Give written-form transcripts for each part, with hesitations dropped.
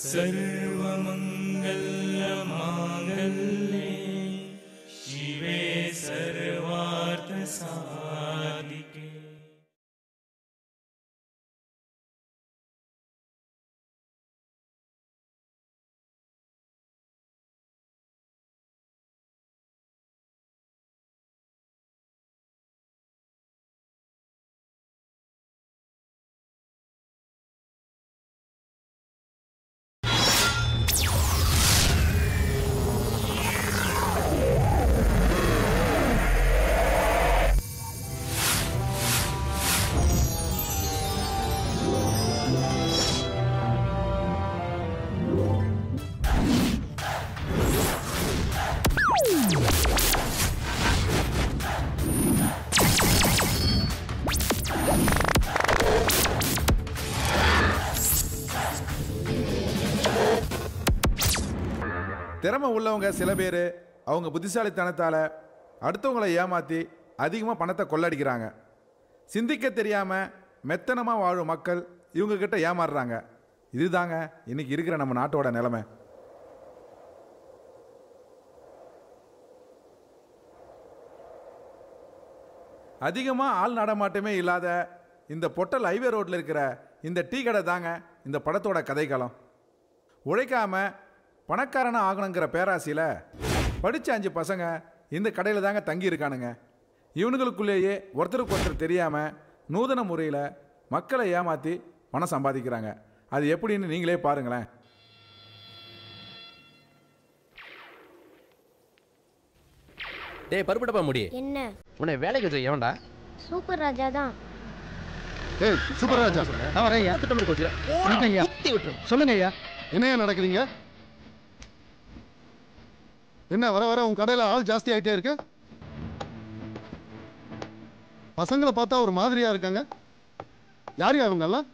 सर्वमङ्गलमाङ्गल्ये शिवे सर्वार्थसाधिके। திறமை உள்ளவங்க சில பேர் அவங்க புத்திசாலித்தனத்தால் அடுத்தவங்களை ஏமாற்றி அதிகமாக பணத்தை கொள்ளடிக்கிறாங்க. சிந்திக்க தெரியாமல் மெத்தனமாக வாழும் மக்கள் இவங்கக்கிட்ட ஏமாறுறாங்க. இதுதாங்க இன்னைக்கு இருக்கிற நம்ம நாட்டோட நிலைமை. அதிகமாக ஆள் நடமாட்டமே இல்லாத இந்த பொட்டல் ஹைவே ரோட்டில் இருக்கிற இந்த டீ கடை தாங்க இந்த படத்தோட கதைக்களம். உழைக்காமல் பணக்காரனாக ஆகணுங்கிற பேராசையில் படித்த 5 பசங்க இந்த கடையில் தாங்க தங்கி இருக்கானுங்க. இவனுங்களுக்குள்ளேயே ஒருத்தருக்கு ஒருத்தர் தெரியாமல் நூதன முறையில் மக்களை ஏமாற்றி பணம் சம்பாதிக்கிறாங்க. அது எப்படின்னு நீங்களே பாருங்களேன். டேய் பருப்புடப்பா முடி. என்ன உன்னை வேலைக்கு வச்ச எவன்டா? சூப்பர் ராஜா தான். ஏய் சூப்பர் ராஜா, நான் வரேன் ஐயா. திட்டம் கோச்சு. ஐயா குத்தி விட்டுரு. சொல்லுங்க ஐயா. என்னையா நடக்குதுங்க? என்ன வர வர உன் கடையில் ஆள் ஜாஸ்தி ஆகிட்டே இருக்கு? பசங்களை பார்த்தா ஒரு மாதிரியா இருக்காங்க. யார் அவங்கெல்லாம்?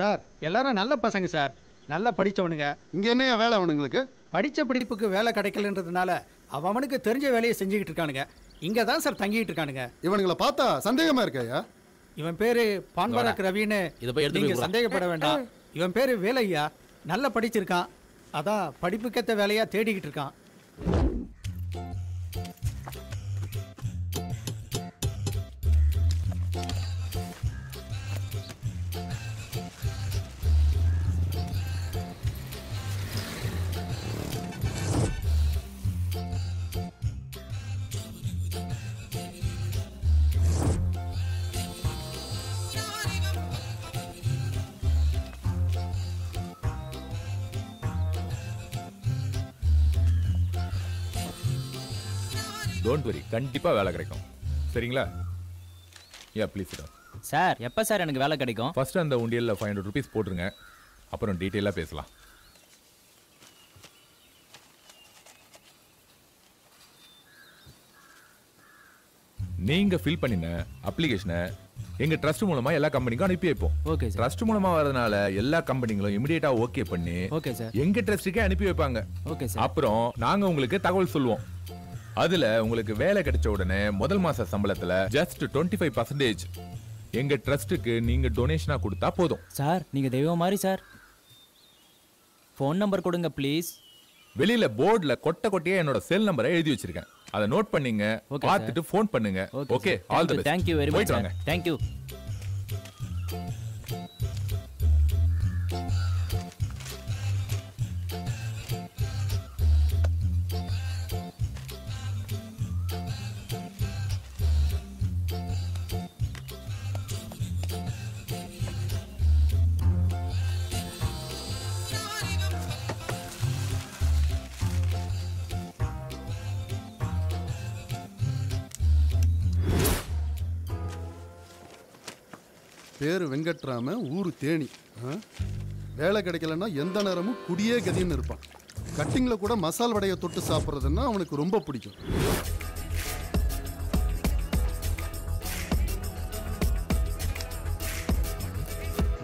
சார் எல்லாரும் நல்ல பசங்க சார், நல்லா படித்தவனுங்க. இங்கே என்னையா வேலை அவனுங்களுக்கு? படித்த படிப்புக்கு வேலை கிடைக்கலன்றதுனால அவனுக்கு தெரிஞ்ச வேலையை செஞ்சுக்கிட்டு இருக்கானுங்க. இங்கே தான் சார் தங்கிட்டு இருக்கானுங்க. இவனுங்களை பார்த்தா சந்தேகமா இருக்கையா? இவன் பேரு பான்பராக் ரவின்னு நீங்க சந்தேகப்பட வேண்டாம். இவன் பேரு வேலையா, நல்லா படிச்சிருக்கான். அதான் படிப்புக்கேற்ற வேலையா தேடிக்கிட்டு இருக்கான். டோன்ட் வரி, கண்டிப்பா வேலை கிடைக்கும். சரிங்களா? யா ப்ளீஸ் சிட். சார் எப்போ சார் எனக்கு வேலை கிடைக்கும்? ஃபர்ஸ்ட் அந்த உண்டியல்ல 500 rupees போட்டுருங்க, அப்புறம் டீட்டெயிலாக பேசலாம். நீங்க ஃபில் பண்ணின அப்ளிகேஷனை எங்க ட்ரஸ்ட் மூலமா எல்லா கம்பெனிக்கும் அனுப்பி வைப்போம். Okay sir. ட்ரஸ்ட் மூலமா வரதுனால எல்லா கம்பெனிகளும் இமிடியேட்டா ஓகே பண்ணி ஓகே சார் எங்க ட்ரஸ்ட்டுக்கே அனுப்பி வைப்பாங்க. Okay sir. அப்புறம் நாங்க உங்களுக்கு தகவல் சொல்லுவோம். அதுல உங்களுக்கு வேலை கிடைச்ச உடனே முதல் மாச சம்பளத்துல ஜஸ்ட் 25% எங்க ட்ரஸ்ட்டுக்கு நீங்க டொனேஷனா கொடுத்தா போதும். சார் நீங்க தெய்வம் மாதிரி சார். ஃபோன் நம்பர் கொடுங்க ப்ளீஸ். வெளியில போர்டுல கொட்டையா என்னோட செல் நம்பரை எழுதி வச்சிருக்கேன், அதை நோட் பண்ணீங்க. பார்த்துட்டு ஃபோன் பண்ணுங்க. Okay, all the best. Thank you very much. Thank you. பேரு வெங்கட்ராம, ஊரு தேனி. வேலை கிடைக்கலன்னா எந்த நேரமும் குடியே கதின்னு இருப்பான். கட்டிங்கில் கூட மசால் வடையை தொட்டு சாப்பிட்றதுன்னா அவனுக்கு ரொம்ப பிடிக்கும்.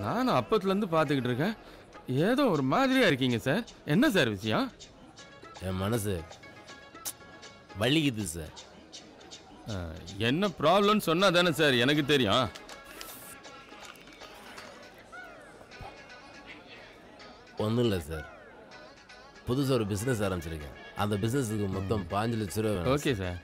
நானும் அப்பத்துலேருந்து பார்த்துக்கிட்டு இருக்கேன். ஏதோ ஒரு மாதிரியா இருக்கீங்க சார். என்ன சார் விஷயம்? என் மனசு வலிக்குது சார். என்ன ப்ராப்ளம்னு சொன்னா தானே சார் எனக்கு தெரியும். ஒன்றும் இல்லை சார், புதுசாக ஒரு பிஸ்னஸ் ஆரம்பிச்சிருக்கேன். அந்த பிஸ்னஸுக்கு மொத்தம் 5 லட்ச ரூபா. Okay sir.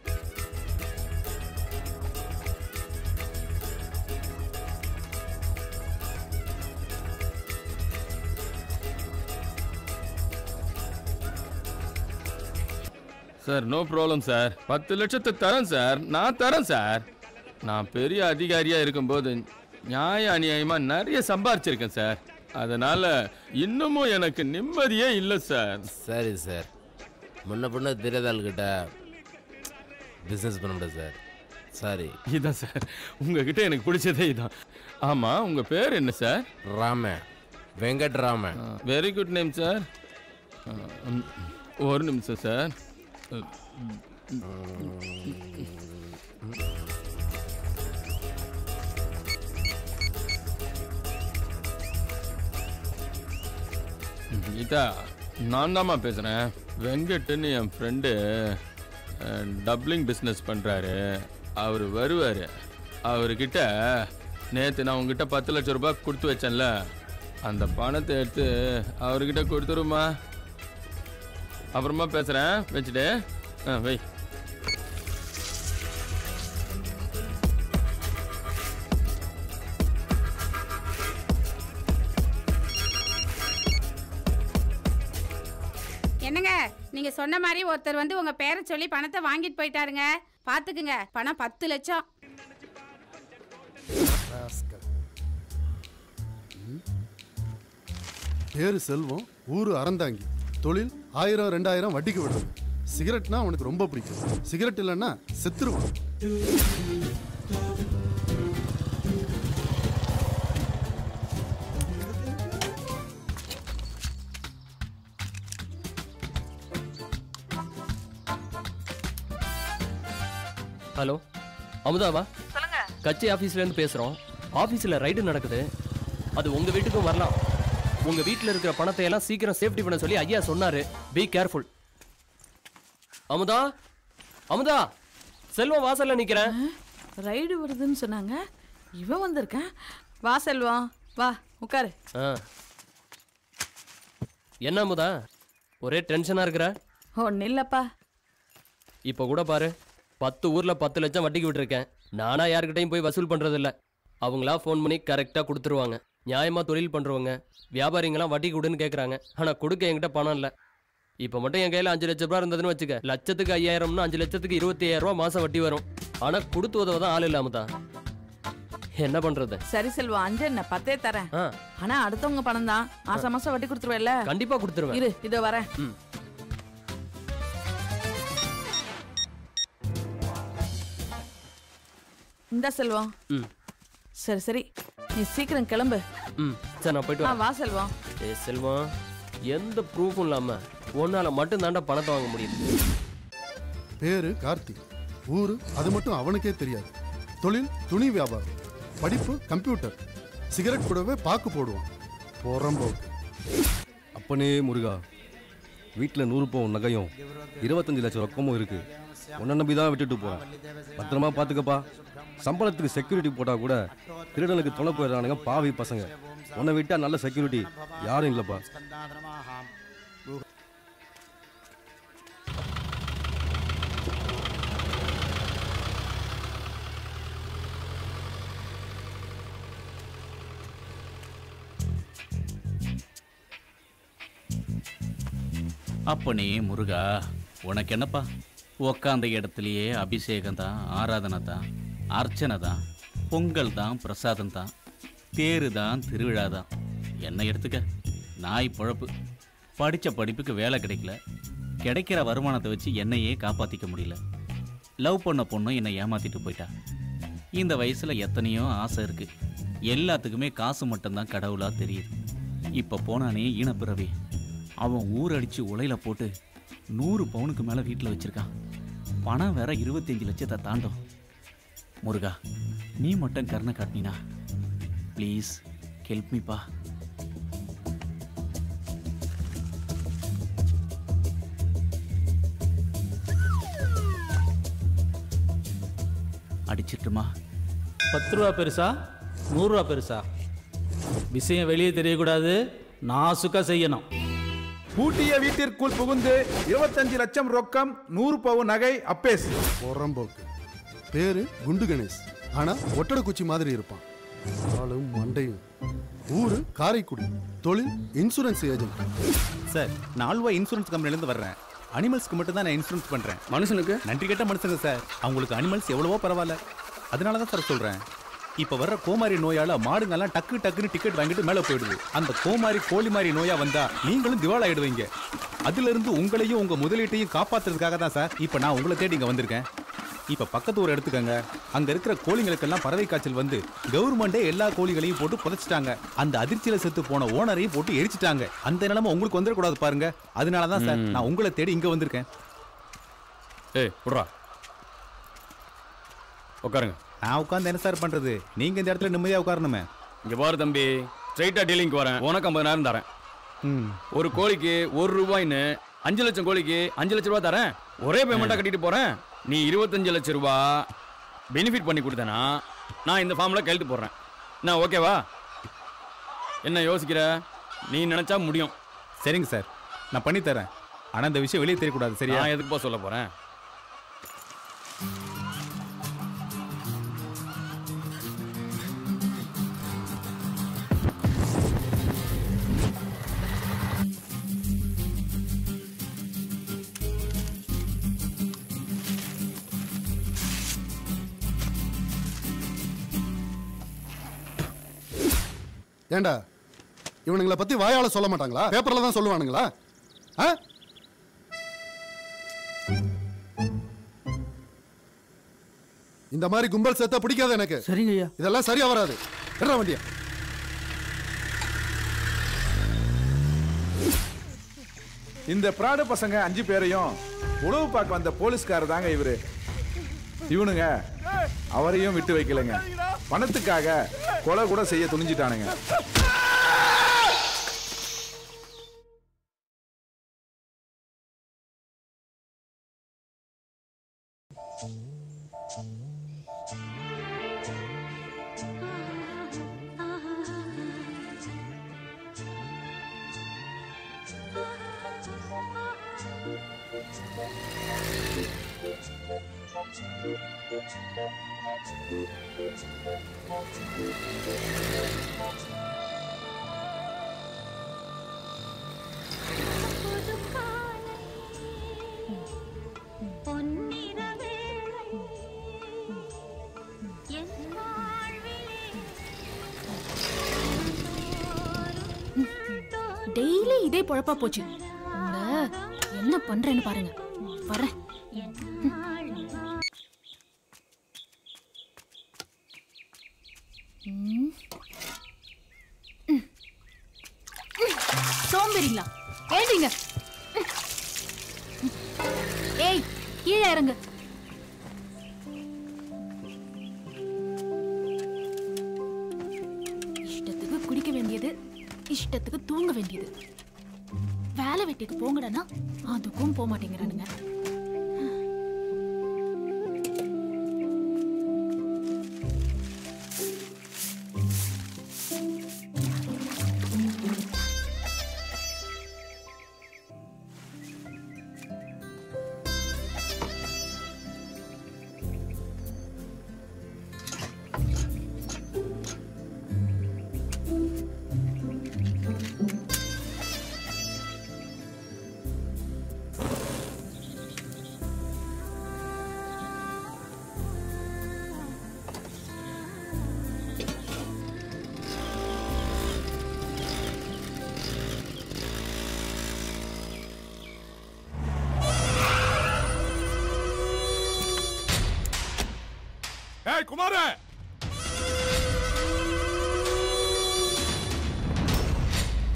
Sir no problem sir. 10 லட்சத்தை தரேன் சார். நான் தரேன் சார். நான் பெரிய அதிகாரியாக இருக்கும்போது நியாய அநியாயமாக நிறைய சம்பாரிச்சிருக்கேன் சார். அதனால இன்னமும் எனக்கு நிம்மதியே இல்லை சார். சரி சார், முன்ன பின்ன தெரியாத ஆள்கிட்ட பிஸ்னஸ் பண்ண முடியாது சார். சாரி. இதான் சார் உங்ககிட்ட எனக்கு பிடிச்சதே இதான். ஆமாம், உங்கள் பேர் என்ன sir? Raman, Venkatraman. Very good name sir. ஒரு நிமிஷம் சார். கீதா, நான் தாம்மா பேசுகிறேன். வெங்கட்னு என் ஃப்ரெண்டு டப்ளிங் பிஸ்னஸ் பண்ணுறாரு. அவர் வருவார். அவர்கிட்ட நேற்று நான் உங்ககிட்ட 10 லட்ச ரூபாய் கொடுத்து வச்சேன்ல, அந்த பணத்தை எடுத்து அவர்கிட்ட கொடுத்துருமா. அப்புறமா பேசுகிறேன், வச்சுட்டு வை. என்னங்க, நீங்க சொன்ன மாதிரி ஒருத்தர் வந்து உங்க பேரை சொல்லி பணத்தை வாங்கிட்டு போயிட்டாருங்க. பாத்துக்குங்க, பணம் 10 லட்சம். பேரு செல்வம், ஊரு அறந்தாங்கி, தொழில் 1000-2000 வட்டிக்கு விடுறது. சிகரெட்னா அவனுக்கு ரொம்ப பிடிக்கும். சிகரெட் இல்லைன்னா செத்துருவான். ஹலோ, அமுதாவா? சொல்லுங்க. கட்சி ஆஃபீஸ்ல இருந்து பேசுறோம். ஆஃபீஸ்ல ரைடு நடக்குது. அது உங்க வீட்டுக்கும் வரலாம். உங்க வீட்டில் இருக்கிற பணத்தை எல்லாம் சீக்கிரம் சேஃப்டி பண்ண சொல்லி ஐயா சொன்னாரு. Be careful. அமுதா, அமுதா, செல்வம் வாசல்ல நிக்கிறேன். ரைடு வருதுன்னு சொன்னாங்க. இவன் வந்திருக்கேன். வா செல்வம், வா உட்காரு. என்ன அமுதா, ஒரே டென்ஷனா இருக்கிற? ஒன்னும் இல்லப்பா. இப்போ கூட பாரு, 10 ஊர்ல 10 லட்சம் வட்டிக்கு விட்டுருக்கேன். நானா யாருக்கிட்டையும் போய் வசூல் பண்றது இல்ல. அவங்களா ஃபோன் பண்ணி கரெக்டா கொடுத்துருவாங்க. நியாயமா தொழில் பண்றவங்க வியாபாரிங்களாம் வட்டி கொடுன்னு கேட்குறாங்க. ஆனா கொடுக்க என்கிட்ட பணம் இல்லை. இப்போ மட்டும் என் கையில் 5 லட்ச ரூபா இருந்ததுன்னு வச்சுக்க, லட்சத்துக்கு 5000னா 5 லட்சத்துக்கு 25,000 ரூபா மாசம் வட்டி வரும். ஆனா கொடுத்து உதவ தான் ஆள் இல்லாம தான். என்ன பண்றது? சரி செல்வம், 5 என்ன 10 தரேன். ஆனா அடுத்தவங்க பணம் தான். மாசம் மாசம் வட்டி கொடுத்துருவேல்ல? கண்டிப்பா கொடுத்துருவேன். இரு, இதோ வரேன். இந்த செல்வம். சரி சரி, நீ சீக்கிரம் கிளம்பு. சரி, நான் போயிட்டு வா செல்வம். செல்வம், எந்த ப்ரூஃபும் இல்லாம உன்னால மட்டும் தாண்டா பணத்தை வாங்க முடியுது. பேரு கார்த்திக், ஊரு அது மட்டும் அவனுக்கே தெரியாது. தொழில் துணி வியாபாரம், படிப்பு கம்ப்யூட்டர், சிகரெட் கூடவே பாக்கு போடுவான். போறம்போக்கு. அப்பனே முருகா, வீட்டில் 100 பவுன் நகையும் 25 லட்சம் ரொக்கமும் இருக்கு. உன்னை நம்பி தான் விட்டுட்டு போறேன். பத்திரமா பார்த்துக்கப்பா. சம்பளத்துக்கு செக்யூரிட்டி போட்டால் கூட திருடனுக்கு துணை போயிடுறானுங்க பாவி பசங்க. உன்னை விட்டா நல்ல செக்யூரிட்டி யாரும் இல்லைப்பா. அப்பனே முருகா, உனக்கு என்னப்பா, உக்காந்த இடத்துலையே அபிஷேகம் தான், ஆராதனை தான், அர்ச்சனை தான், பொங்கல் தான், பிரசாதம் தான், தேரு தான், திருவிழா தான். என்ன எடுத்துக்க, நாய் பொழப்பு. படித்த படிப்புக்கு வேலை கிடைக்கல. கிடைக்கிற வருமானத்தை வச்சு என்னையே காப்பாற்றிக்க முடியல. லவ் பண்ண பொண்ணும் என்னை ஏமாற்றிட்டு போயிட்டா. இந்த வயசில் எத்தனையோ ஆசை இருக்குது. எல்லாத்துக்குமே காசு மட்டும்தான் கடவுளாக தெரியுது. இப்போ போனானே ஈனப்பிறவி, அவன் ஊரடிச்சு உலையில போட்டு 100 பவுனுக்கு மேலே வீட்டில் வச்சுருக்கான். பணம் வேற 25 லட்சத்தை தாண்டும். முருகா, நீ மட்டும் கருணை காட்டினா ப்ளீஸ் ஹெல்ப் மீப்பா. அடிச்சிட்டுமா? 10 ரூபா பெருசா 100 ரூபா பெருசா? விஷயம் வெளியே தெரியக்கூடாது, நாசுக்கா செய்யணும். பூட்டிய வீட்டிற்குள் புகுந்து 25 லட்சம் ரொக்கம் 100 பவுன் நகை அப்பேஸ். புறம்போக்கு. பேரு குண்டு கணேஷ். ஆனா ஒட்டட குச்சி மாதிரி இருப்பான். ஆளும் மண்டையும். ஊரு காரைக்குடி. தொழில் இன்சூரன்ஸ் ஏஜென்ட். சார், 4 ரூபாய் இன்சூரன்ஸ் கம்பெனிலேருந்து வர்றேன். அனிமல்ஸ்க்கு மட்டும் தான் நான் இன்சூரன்ஸ் பண்றேன். மனுஷனுக்கு நன்றி கேட்ட மனுஷங்க சார். அவங்களுக்கு அனிமல்ஸ் எவ்வளவோ பரவாயில்ல. அதனால தான் சார் சொல்றேன். இப்ப வர்ற கோமாரி நோயால மாடுங்கெல்லாம் டக்குன்னு டிக்கெட் வாங்கிட்டு மேல போயிடுது. அந்த கோமாரி கோழி மாதிரி நோயா வந்தா நீங்களும் திவால் ஆயிடுவீங்க. அதுல இருந்து உங்களையும் உங்க முதலீட்டையும் காப்பாத்துறதுக்காக தான் சார் இப்ப நான் உங்களை தேடி இங்க வந்திருக்கேன். இப்ப பக்கத்து ஊர் எடுத்துக்கங்க. அங்க இருக்கிற கோழிங்களுக்கெல்லாம் பறவை காய்ச்சல் வந்து கவர்மெண்டே எல்லா கோழிகளையும் போட்டு புதைச்சிட்டாங்க. அந்த அதிர்ச்சியில செத்து போன ஓனரையும் போட்டு எரிச்சிட்டாங்க. அந்த நிலைமை உங்களுக்கு வந்துடக்கூடாது பாருங்க. அதனாலதான் சார் நான் உங்களை தேடி இங்க வந்திருக்கேன். ஏய் புடுறா, உட்காருங்க. நான் உட்காந்து என்ன சார் பண்றது? நீங்க இந்த இடத்துல நிம்மதியா உட்காரணுமே. இங்க பாரு தம்பி, ஸ்ட்ரைட்டா டீலிங்க்கு வரேன். உனக்கு 50,000 தரேன். ஒரு கோழிக்கு 1 ரூபாய்ன்னு 5 லட்சம் கோழிக்கு 5 லட்சம் ரூபாய் தரேன். ஒரே பேமெண்டா கட்டிட்டு போறேன். நீ 25 லட்சம் ரூபாய் பெனிஃபிட் பண்ணி கொடுத்தனா நான் இந்த ஃபார்ம்ல கையெழுத்து போடுறேன். நான் ஓகேவா? என்ன யோசிக்கிற? நீ நினைச்சா முடியும். சரிங்க சார், நான் பண்ணி தரேன். ஆனா இந்த விஷயம் வெளியே தெரியக்கூடாது. சரியா? நான் எதுக்கு சொல்ல போறேன்? ஏண்டா இவனுங்களை பத்தி வாயால சொல்ல மாட்டாங்களா? பேப்பர்ல தான் சொல்லுவானுங்களா? இந்த மாதிரி கும்பல் சேர்த்தா பிடிக்காது எனக்கு. சரிங்க ஐயா. இதெல்லாம் சரியா வராது. என்ன வண்டியா? இந்த பிராடு பசங்க 5 பேரையும் உளவு பார்க்க வந்த போலீஸ்காரர் தாங்க இவரு. இவனுங்க அவரையும் விட்டு வைக்கலைங்க. பணத்துக்காக கொலை கூட செய்ய துணிஞ்சிட்டானுங்க. டெய்லி இதே பொழப்பா போச்சு. என்ன பண்றேன்னு பாருங்க. வரேன். சோம்பேறிங்களா? ஏண்டிங்க. ஏய், கீழே இறங்கு. இஷ்டத்துக்கு குடிக்க வேண்டியது, இஷ்டத்துக்கு தூங்க வேண்டியது. வேலை வெட்டிக்கு போங்கடனா அதுக்கும் போக மாட்டேங்கிறானுங்க. குமார,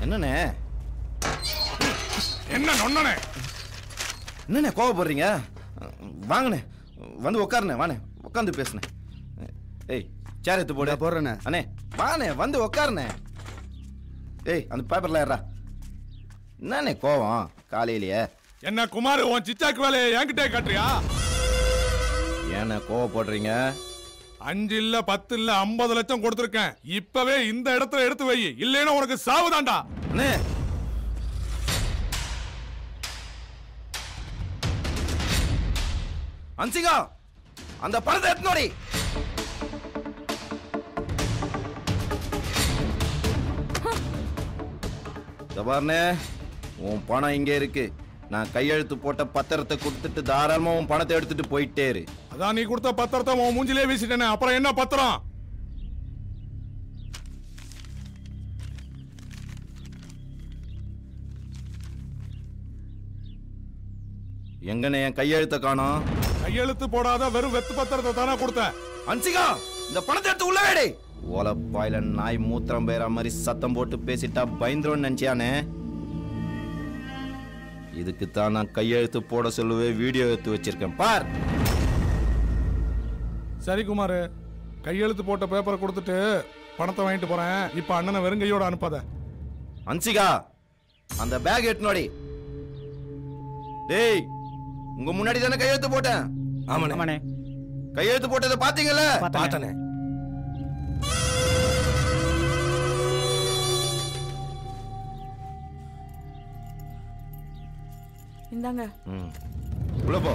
என்னண்ணே? என்ன நொண்ணனே? என்னண்ணே கோவப்படுறீங்க? வாங்கண்ணே, வந்து உட்காருண்ணே. வாண்ணே, உட்காந்து பேசுனேன். ஏய், சேர் எடுத்து போடு. போடுறேண்ணே. அண்ணே வாண்ணே, வந்து உட்காருண்ணே. ஏய் அந்த பேப்பர்ல ஏறா. என்னண்ணே கோவம் காலையிலேயே? என்ன குமார் உன் சிச்சாக்கு வேலையை என்கிட்டே காட்டுறியா? ஏன்னா கோவப்படுறீங்க? 5 இல்ல 10 இல்ல 50 லட்சம் கொடுத்துருக்கேன். இப்பவே இந்த இடத்துல எடுத்து வை, இல்லைன்னா உனக்கு சாவுதான்டா. அன்சிகா அந்த பணத்தை எடுத்துனோடி. பாருண்ணே, உன் பணம் இங்கே இருக்கு. நான் கையெழுத்து போட்ட பத்திரத்தை கொடுத்துட்டு தாராளமா உன் பணத்தை எடுத்துட்டு போயிட்டே இரு. அதான் நீ கொடுத்த பத்திரத்தை உன் மூஞ்சிலே வீசிட்டேனே, அப்புறம் என்ன பத்திரம்? எங்கண்ணே என் கையெழுத்த காணோம்? கையெழுத்து போடாத வெறும் வெத்து பத்திரத்தை தானே கொடுத்தேன். அன்சிகா இந்த பணத்தை எடுத்து உள்ள வேடி. ஓலப்பாயில நாய் மூத்திரம் பேர மாதிரி சத்தம் போட்டு பேசிட்டா பயந்துரும் நினைச்சியானே? இதுக்குத்தான் நான் கையெழுத்து போட சொல்லுவே வீடியோ எடுத்து வச்சிருக்கேன் பார். சரி குமார், கையெழுத்து போட்ட பேப்பரை கொடுத்துட்டு பணத்தை வாங்கிட்டு போறேன். இப்ப அண்ணனை வெறுங்கையோட அனுப்பாத. அன்சிகா அந்த பேக் எடுத்துனோடி. டேய் உங்க முன்னாடி தானே கையெழுத்து போட்டேன். ஆமாண்ணே. கையெழுத்து போட்டதை பாத்தீங்கல்ல? பார்த்தனே. இந்தாங்க. உள்ள போ.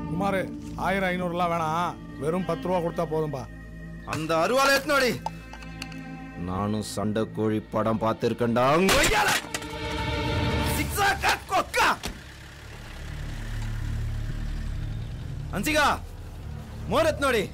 குமார் 1000 500 வேணாம், வெறும் 10 ரூபா கொடுத்தா போதும்பா. அந்த அருவாளை எடுத்துனோடி. நானும் சண்டை கோழி படம் பார்த்திருக்கேன்டா. அன்சிகா மோர் எடுத்துனோடி.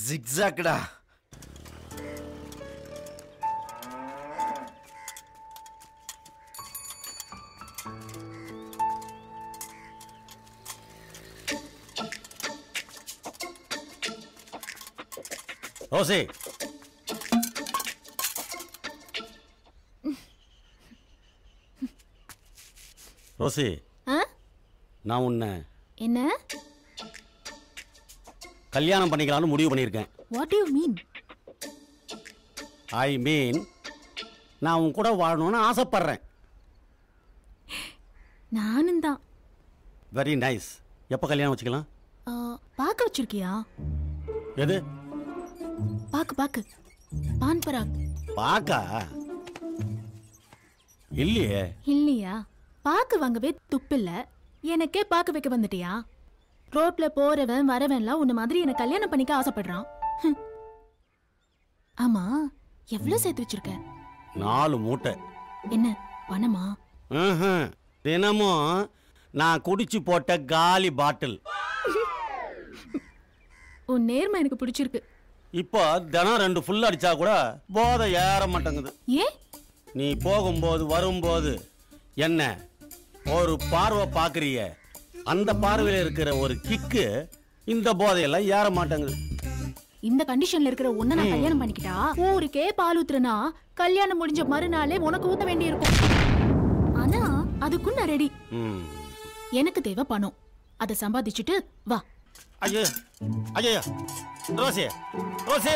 ஜிக்ஸாக்டா. ரோசி ரோசி, நான் உன்னை என்ன கல்யாணம் பண்ணிக்கலாம்னு முடிவு பண்ணியிருக்கேன். What you mean? ஐ மீன் நான் உன் கூட வாழணும்னு ஆசைப்படுறேன். நானும் தான். Very nice. எப்போ கல்யாணம் வச்சுக்கலாம்? பார்க்க வச்சிருக்கியா? எது? பாக்கு பான் பராக். பாக்கா? இல்லையே. இல்லையா? பாக்கு வாங்கவே துப்பில்ல, எனக்கே பாக்கு வைக்க வந்துட்டியா? ரோட்ல போறவன் வரவன்லாம் உன்ன மாதிரி என்ன கல்யாணம் பண்ணிக்க ஆசைப்படுறான். ஆமா, எவ்வளவு சேர்த்து வச்சிருக்க? 4 மூட்டை. என்ன பணமா? தினமும் நான் குடிச்சு போட்ட காலி பாட்டில். உன் நேர்மை எனக்கு பிடிச்சிருக்கு. இப்போ தினம் 2 ஃபுல் அடிச்சா கூட போதை ஏற மாட்டேங்குது. ஏன்? நீ போகும்போது வரும்போது என்ன ஒரு பார்வை பாக்குறிய, அந்த பார்வையில இருக்கிற ஒரு கிக்கு இந்த போதையெல்லாம் ஏற மாட்டேங்குது. இந்த கண்டிஷன்ல இருக்கிற உன்னை நான் கல்யாணம் பண்ணிக்கிட்டா ஊருக்கே பால் ஊத்துறனா கல்யாணம் முடிஞ்ச மறுநாளே உனக்கு ஊத்த வேண்டி இருக்கும். ஆனா அதுக்கும் நான் ரெடி. எனக்கு தேவை பணம், அதை சம்பாதிச்சுட்டு வா. ஐயோ ஐயோ ரோசி ரோசி,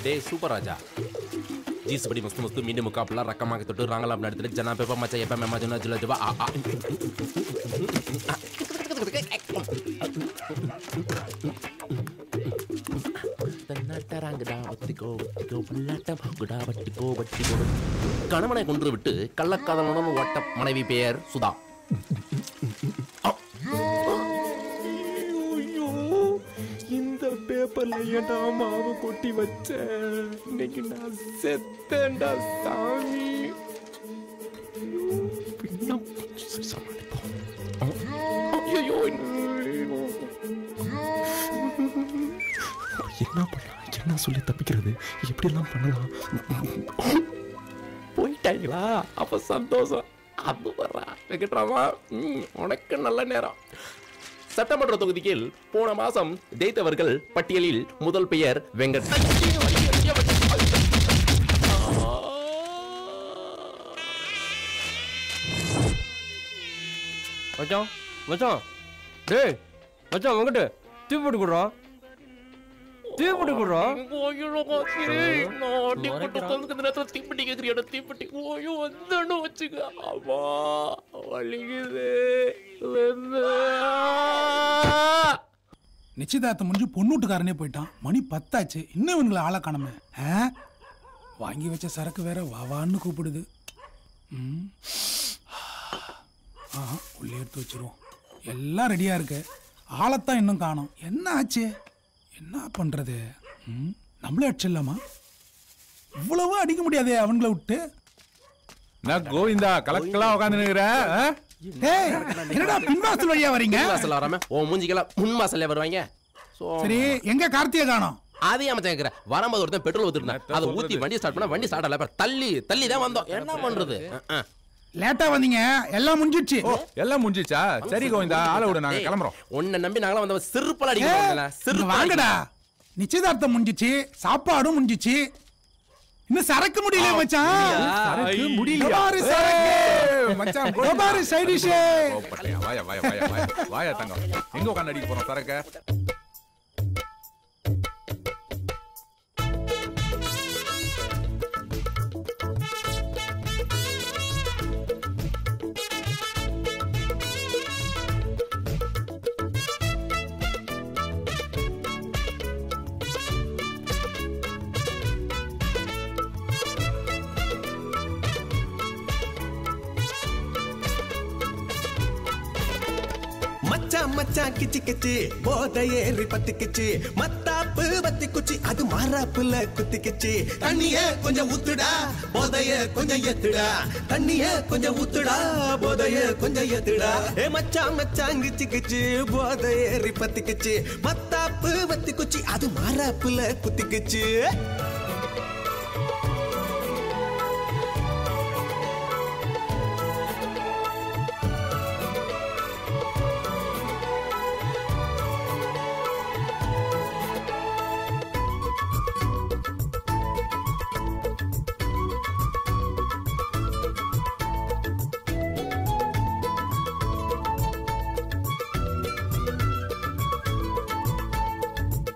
டே சூப்பர் ராஜா. जीस बड़ी मस्त मस्त मीने मुकाबला रकम आके तो रंगला नडते जना पेपर मचा ये मैं मजना जुला जवा आ கணவனை கொன்று விட்டு கள்ளக்காதலனுடன் ஓட்ட மனைவி பெயர் சுதா. இந்த பேப்பர்ல ஏன்டா மாவு கொட்டி வச்ச? இன்னைக்கு நான் செத்தேன்டா சாமி. ஐயோ என்ன பண்ணலாம், என்ன சொல்லி தப்பிக்கிறது, எப்படியெல்லாம் பண்ணலாம்? போயிட்டாங்களா? அப்ப சந்தோஷம். அது வர்றா வெங்கட்ராமா, உனக்கு நல்ல நேரம். சட்டமன்ற தொகுதியில் போன மாசம் ஜெயித்தவர்கள் பட்டியலில் முதல் பெயர் வெங்கட். மச்சான் மச்சான் டேய் மச்சான் வெங்கட் தீ போட்டு குடுறோம், தீ போட்டு குடுறோம். தீப்பெட்டி கேக்குறியா? தீப்பெட்டி ஓயோ வந்தானு வச்சுக்க. அம்மா வலிக்குது. நிச்சயதார்த்தம் முடிஞ்சு பொண்ணூட்டுக்காரனே போயிட்டான். மணி 10 ஆச்சு, இன்னும் இவங்களை ஆளை காணாம. வாங்கி வச்ச சரக்கு வேற வாவான்னு கூப்பிடுது. உள்ளே எடுத்து வச்சிருவோம். எல்லாம் ரெடியா இருக்கு, ஆளைத்தான் இன்னும் காணோம். என்ன ஆச்சு, என்ன பண்றது? நம்மளே அடிச்சிடலாமா? இவ்வளவா அடிக்க முடியாதே அவங்கள விட்டு. நான் கோவிந்தா கலக்கலாம் உட்காந்து என்னடா பின்வாசல் வழியா வரீங்க? வாசல்ல வராம ஓ மூஞ்சிக்கெல்லாம் முன் வாசல்ல வருவாங்க. சரி, எங்க கார்த்திகை காணோம்? அதே அமைச்சா கேக்குற. வரும்போது ஒருத்தன் பெட்ரோல் ஊத்திருந்தான், அதை ஊத்தி வண்டி ஸ்டார்ட் பண்ணா வண்டி ஸ்டார்ட் ஆகல. தள்ளி தள்ளி தான் வந்தோம். என்ன பண்றது? லேட்டா வந்தீங்க, எல்லாம் முடிஞ்சிடுச்சு. எல்லாம் முடிஞ்சிச்சா? சரி கோவிந்தா, ஆளை விடு, நாங்க கிளம்புறோம். உன்னை நம்பி நாங்களாம் வந்தவன் சிறுப்பல அடிக்கிறோம். வாங்கடா, நிச்சயதார்த்தம் முடிஞ்சிச்சு, சாப்பாடும் முடிஞ்சிச்சு, இன்னும் சரக்கு முடியல மச்சான். சரக்கு முடியலையா? பாரு சரக்கு மச்சான், பாரு சைடு டிஷ். வாயா வாயா வாயா வாயா வாயா தங்கம், எங்க உட்கார்ந்து அடிக்க போறோம் சரக்கு? மச்சான் கிச்சி கிச்சி போதை ஏறி பத்திக்கிச்சு, மத்தாப்பு பத்தி குச்சி அது மாறாப்புல குத்திக்கிச்சு. தண்ணிய கொஞ்சம் ஊத்துடா, போதைய கொஞ்சம் ஏத்துடா. தண்ணிய கொஞ்சம் ஊத்துடா, போதைய கொஞ்சம் ஏத்துடா. ஏ மச்சான் கிச்சி கிச்சி போதை ஏறி பத்திக்கிச்சு, மத்தாப்பு பத்தி குச்சி அது மாறாப்புல குத்திக்கிச்சு.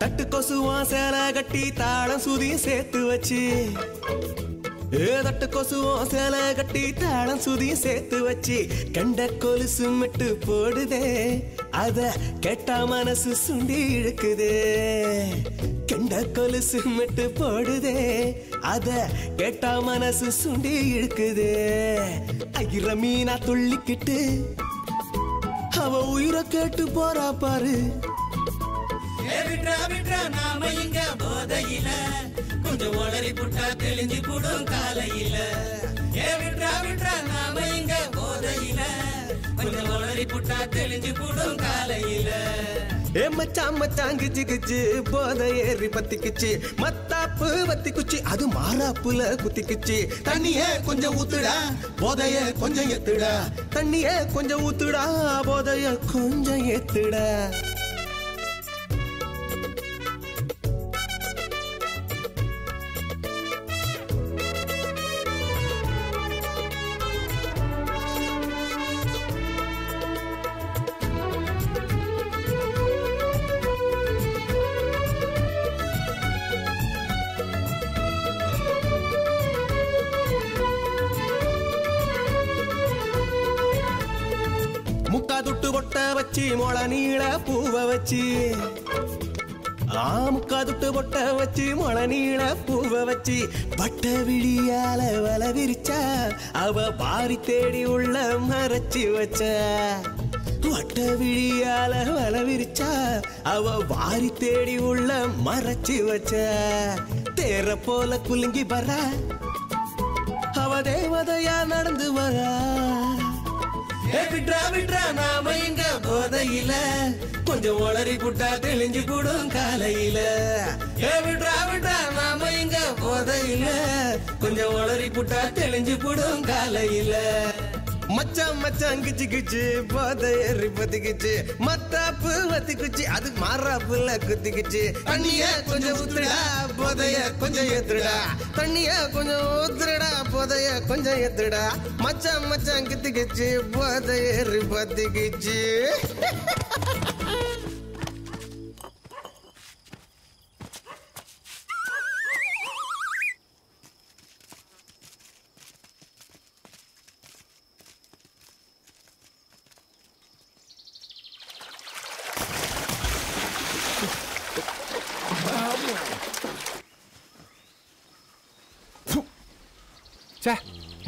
தட்டு கொசுவான் சேலை கட்டி தாளம் சுதியும் சேர்த்து வச்சு, தட்டு கொசுவான் சேலை கட்டி தாளம் சுதியும் சேர்த்து வச்சு, கண்ட கொலுசு மிட்டு போடுதே, அத கேட்டா மனசு சுண்டி இழுக்குதே. கண்ட கொலுசு மிட்டு போடுதே, அத கேட்டா மனசு சுண்டி இழுக்குதே. ஐர மீனா துள்ளிக்கிட்டு அவ உயிரை கேட்டு போறா பாரு. நாம இங்க போதையில கொஞ்சம் ஒளரி புட்டா தெளிஞ்சு போடும் காலையில. நாம இங்க போதையில கொஞ்சம் ஒளரி புட்டா தெளிஞ்சு போடும் காலையில. ஏ மச்சான் கிச்சு கிச்சு போதை ஏறி பத்திக்குச்சு, மத்தாப்பு பத்தி குச்சி அது மாறாப்புல குத்திக்குச்சு. தண்ணிய கொஞ்சம் ஊத்துடா, போதைய கொஞ்சம் ஏத்துடா. தண்ணிய கொஞ்சம் ஊத்துடா, போதைய கொஞ்சம் ஏத்துடா. முக்கா துட்டு கொட்ட வச்சு மொள நீள பூவ வச்சு, முக்காதுட்டு பொட்ட வச்சு மொள நீள பூவை வச்சு பட்ட விழியால வல விரிச்சா அவ பாரி தேடி உள்ள மறைச்சி வச்ச வட்ட விழியால வல விரிச்சா அவ வாரி தேடி உள்ள மறைச்சி வச்ச தேர போல குலுங்கி வர அவ தேவதையா நடந்து வரா விட்ரா விட்ரா நாம இங்க போதையில கொஞ்சம் ஒளறி புட்டா தெளிஞ்சு கூடும் காலையில விட்ரா விட்ரா நாம இங்க போதையில கொஞ்சம் ஒளறி புட்டா தெளிஞ்சு கூடும் காலையில மச்சான் மச்சான் கிச்சு கிச்சு போதை ஏறி பத்திக்கிச்சு மத்தாப்பு வத்திக்குச்சு அது மாறாப்புல குத்திக்குச்சு தண்ணிய கொஞ்சம் ஊத்துடா போதைய கொஞ்சம் ஏத்துடா தண்ணிய கொஞ்சம் ஊத்துடா போதைய கொஞ்சம் ஏத்துடா மச்சான் மச்சான் கித்திக்கிச்சு போதை ஏறி பத்திக்குச்சு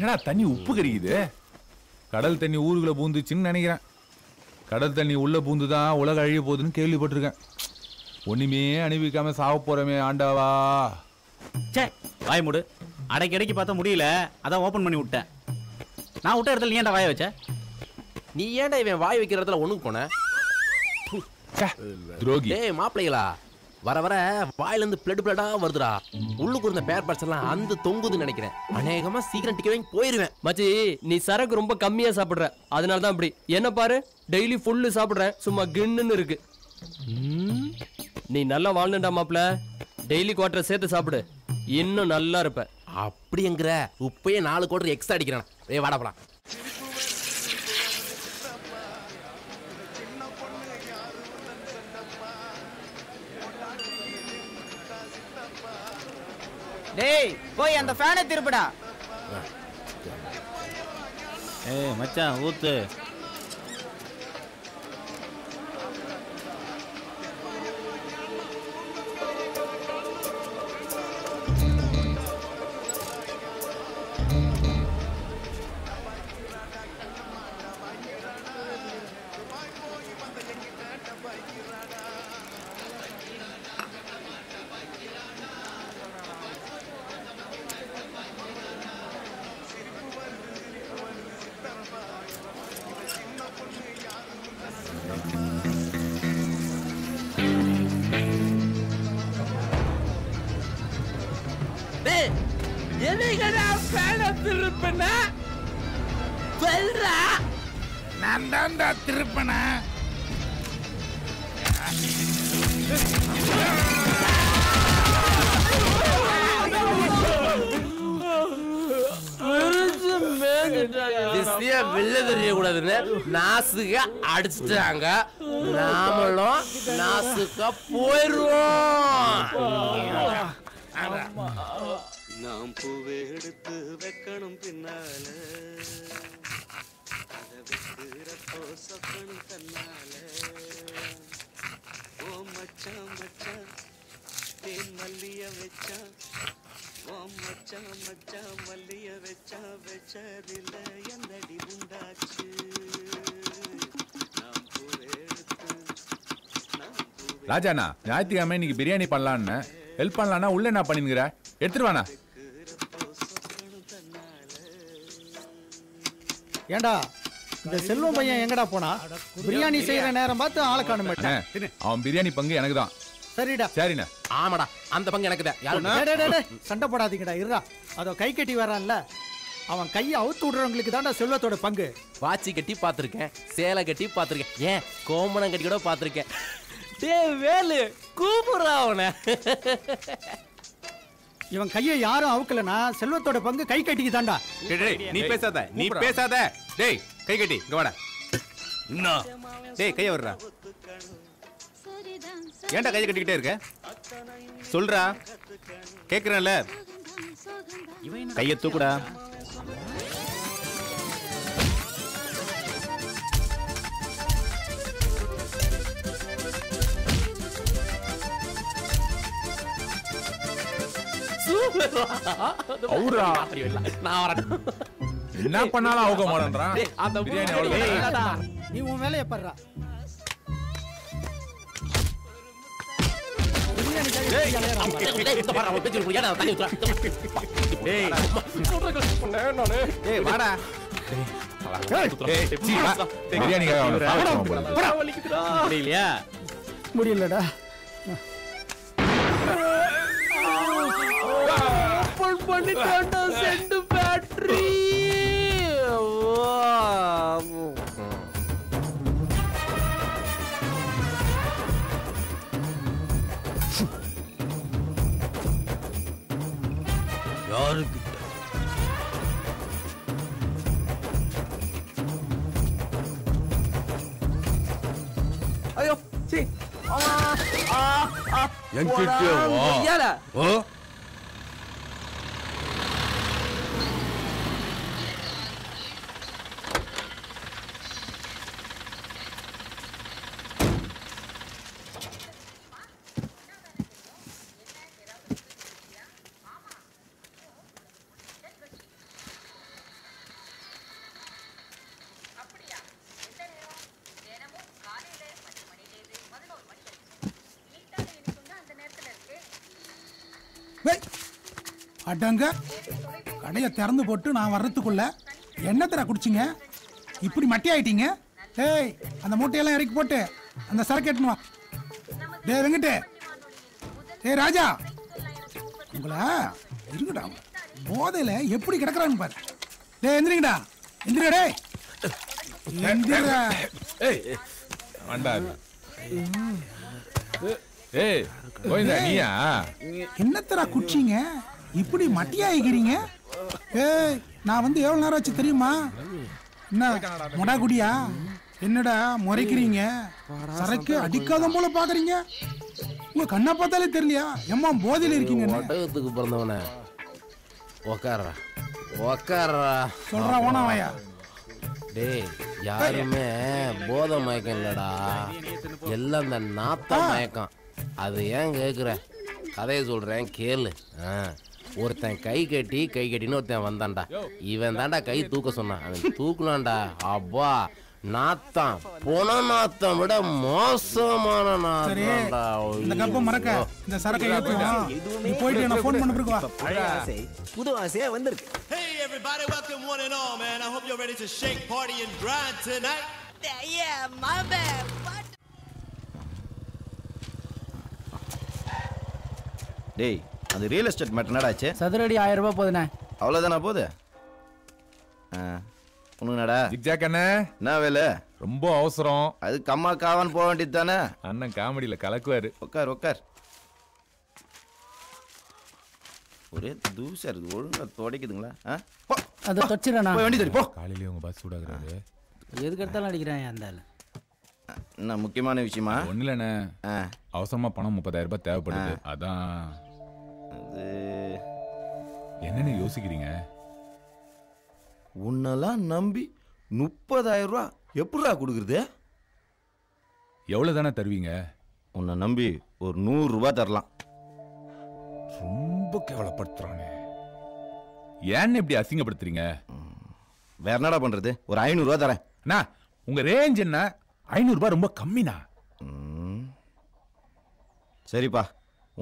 ஏன்னா தண்ணி உப்பு கறிக்குது. கடல் தண்ணி ஊருக்குள்ள பூந்துச்சுன்னு நினைக்கிறேன். கடல் தண்ணி உள்ள பூந்துதான் உலக அழிய போகுதுன்னு கேள்விப்பட்டிருக்கேன். ஒண்ணுமே அனுபவிக்காம சாவ போறமே ஆண்டாவா. சே வாய் மூடு. அடைக்கு அடைக்கு பார்த்தா முடியல, அதான் ஓபன் பண்ணி விட்டேன். நான் விட்ட இடத்துல நீ ஏன்டா வாய வச்ச? நீ ஏன்டா இவன் வாய் வைக்கிற இடத்துல ஒண்ணுக்கு போன? துரோகி. டேய் மாப்பிள்ளைகளா, வர வர வாயில இருந்து பிளட் பிளட்டா வருதுடா. உள்ளுக்கு இருந்த பேர் பார்ட்ஸ் எல்லாம் அந்த தொங்குதுன்னு நினைக்கிறேன். அநேகமா சீக்கிரம் டிக்கெட் வாங்கி போயிருவேன். மச்சி நீ சரக்கு ரொம்ப கம்மியா சாப்பிடுற, அதனால தான் அப்படி. என்ன பாரு, டெய்லி ஃபுல்லு சாப்பிடுறேன், சும்மா கிண்ணுன்னு இருக்கு. நீ நல்லா வாழ்ந்துடா மாப்ள. டெய்லி குவார்டர் சேர்த்து சாப்பிடு, இன்னும் நல்லா இருப்ப. அப்படிங்கிற உப்பையே 4 குவார்டர் எக்ஸ்ட்ரா அடிக்கிறான். வாடா போலாம். டேய் போய் அந்த ஃபேனை திருப்புடா. ஏய் மச்சான் ஊத்து. நான் தான்டா திருப்பன. வெளில தெரியக்கூடாதுன்னு நாசுக்கா அடிச்சுட்டாங்க. நாமளும் நாசுக்கா போயிருவோம். நாம் பூவை எடுத்து வைக்கணும் பின்னால, சொக்கணும் தன்னால. ஓ மச்சான் மச்சான் தேன் மல்லிய வச்சான். ஓ மச்சான் மச்சான் மல்லிய வச்சான். வச்சதில்ல எந்தடி உண்டாச்சு. நாம் பூவை எடுத்து ராஜாண்ணா, ஞாயிற்றுக்கிழமை இன்னைக்கு பிரியாணி பண்ணலான்னு ஹெல்ப் பண்ணலான்னா உள்ள என்ன பண்ணிருக்கிற? எடுத்துருவாண்ணா. ஏண்டா இந்த செல்வம் பையன் எங்கடா போனா? பிரியாணி செய்யற நேரம் பார்த்து ஆளை காண மாட்டேன். அவன் பிரியாணி பங்கு எனக்கு தான். சரிடா சரிண்ணா. ஆமாடா, அந்த பங்கு எனக்கு தான். சண்டை போடாதீங்கடா, இருடா. அதோ கை கட்டி வரான்ல, அவன் கையை அவுத்து விடுறவங்களுக்கு தான்டா செல்வத்தோட பங்கு. வாட்சி கட்டி பார்த்துருக்கேன், சேலை கட்டி பார்த்துருக்கேன், ஏன் கோமணம் கட்டி கூட பார்த்துருக்கேன். டே வேலு கூப்பிடுறா அவனை. இவன் கையை யாரும் அவுக்கலனா செல்வத்தோட பங்கு கை கட்டிக்கு தான்டா. நீ பேசாத, நீ பேசாத. டேய் கை கட்டி இங்க வாடா. டேய் கைய வர்றா. ஏன்டா கையை கட்டிக்கிட்டே இருக்க? சொல்றா, கேக்குறேன்ல. கையை தூக்குடா. அவுரா. நான் வரேன். என்ன பண்ணாலும் அவங்க மாட்டேன்றான். பிரியாணி அவ்வளவு. நீ உன் வேலையை பண்றா. வாடா முடியலடா. பண்ணிட்டான்டா செண்டு பேட்டரி. யாருக்கு ஐயோ சி என்கிட்ட வா. ஓ அடங்க கடையை திறந்து போட்டு நான் வர்றதுக்குள்ள என்னத்தடா குடிச்சிங்க? இப்படி மட்டி ஆயிட்டீங்க. ஏய் அந்த மூட்டையெல்லாம் இறக்கி போட்டு அந்த சரக்கு எடுத்துன்னு வா. டேய் வெங்கட்டு, ஏய் ராஜா, உங்களை இருங்கடா, போதையில எப்படி கிடக்குறான்னு பாரு. டேய் எந்திரிங்கடா, எந்திரிடா டேய், எந்திரா. ஏய் கோவிந்தா நீயா? என்னத்தடா குடிச்சிங்க இப்படி மட்டியாயிக்கிறீங்க? ஏய் நான் வந்து எவ்வளவு நேரம் ஆச்சு தெரியுமா? என்ன மொடா குடியா? என்னடா முறைக்கிறீங்க? சரக்கு அடிக்காத போல பாக்குறீங்க. உங்க கண்ணை பார்த்தாலே தெரியலையா எம்மா போதையில இருக்கீங்க? ஒட்டகத்துக்கு பிறந்தவன உக்காரா உக்காரா சொல்றா ஓனாவாயா. டேய் யாருமே போதை மயக்கம் இல்லடா, எல்லாம் இந்த நாத்த மயக்கம். அது ஏன் கேட்குற? கதையை சொல்றேன் கேளு. ஒருத்தன் கை கட்டின்னு ஒருத்தன் வந்தான்டா. இவன் தான்டா கை தூக்க சொன்னான். அவன் தூக்குனான்டா. அப்பா நாத்தம் பொன நாத்தம் விட மோசமான நாத்தம்டா. இந்த கப்ப மறக்க இந்த சரக்கை ஏத்துவோம். நீ போயிட்டு நான் ஃபோன் பண்ண பிறகு வா. புது ஆசையா வந்திருக்கு. Hey everybody, welcome one and all, man. I hope you're ready to shake, party and grind tonight. Yeah, my bad. டேய் அந்த ரியல் எஸ்டேட் மேட்டர் என்னடாச்சு? சதுரடி 1000 ரூபாய் போதுண்ணே. அவ்வளோதானா போகுது? உனக்குனடா ஜிக்ஜாக் அண்ணே, என்ன வேலை? ரொம்ப அவசரம். அது கம்மா காவான்னு போக வேண்டியது தானே? அண்ணன் காமெடியில கலக்குவாரு. உட்கார் உட்கார். ஒரே தூசா இருக்கு, ஒழுங்கா துடைக்குதுங்களா? அதை தொச்சிடண்ணா. வண்டி தடி போ. காலையிலேயே உங்க பஸ் சூடாகிறாரு. எதுக்கு எடுத்தாலும் அடிக்கிறேன் அந்த ஆளு. என்ன முக்கியமான விஷயமா? ஒன்றும் இல்லைண்ணே, அவசரமா பணம் 30,000 ரூபாய் தேவைப்படுது. அதான். அது என்னன்னு யோசிக்கிறீங்க? உன்னெல்லாம் நம்பி 30,000 ரூபா எப்படிடா கொடுக்குறது? எவ்வளவு தானே தருவீங்க? உன்னை நம்பி ஒரு 100 ரூபாய் தரலாம். ரொம்ப கேவலப்படுத்துறானே. ஏன்னு இப்படி அசிங்கப்படுத்துறீங்க? வேற என்னடா பண்றது? ஒரு 500 ரூபாய் தரேன். அண்ணா உங்க ரேஞ்ச் என்ன? 500 ரூபாய் ரொம்ப கம்மிண்ணா. சரிப்பா,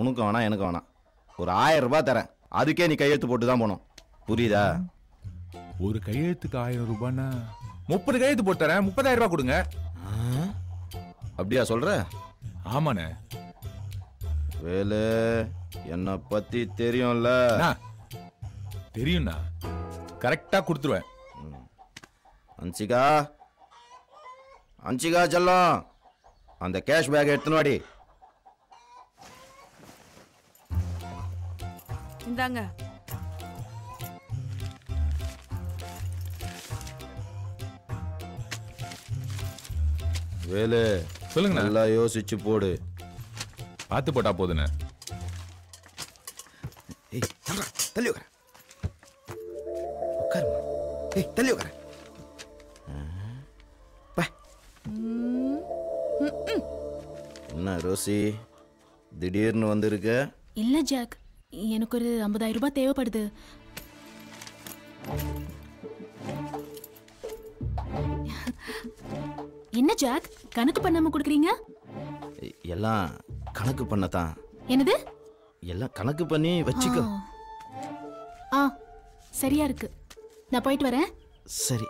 உனக்கு வேணாம் எனக்கு வேணாம். ஒரு 1000 ரூபாய் தரேன். அதுக்கே நீ கையெழுத்து போட்டு தான் போகணும். புரியுதா? ஒரு கையெழுத்துக்கு 1000 ரூபாய்னா 30 கையெழுத்து போட்டு தரேன். 30,000 ரூபாய் கொடுங்க. அப்படியா சொல்ற? ஆமாண்ணே. வேலு என்னை பத்தி தெரியும்ல? தெரியும்ண்ணா, கரெக்டா கொடுத்துருவேன். அன்சிகா, அன்சிகா செல்லம், அந்த கேஷ் பேக் எடுத்துன்னு வாடி. இந்தாங்க. வேலு சொல்லுங்க. நல்லா யோசிச்சு போடு. பார்த்து போட்டா போதுண்ணே. ஏய் தள்ளி உட்கார. உட்காருமா. ஏய் தள்ளி உட்கார. என்ன ரோசி திடீர்னு வந்திருக்க? இல்ல ஜாக், எனக்கு ஒரு 50,000 ரூபாய் தேவைப்படுது. என்ன ஜாக், கணக்கு பண்ணாம கொடுக்குறீங்க? எல்லாம் கணக்கு பண்ணதான். என்னது? எல்லாம் கணக்கு பண்ணி வச்சுக்கோ. ஆ சரியா இருக்கு. நான் போயிட்டு வரேன். சரி.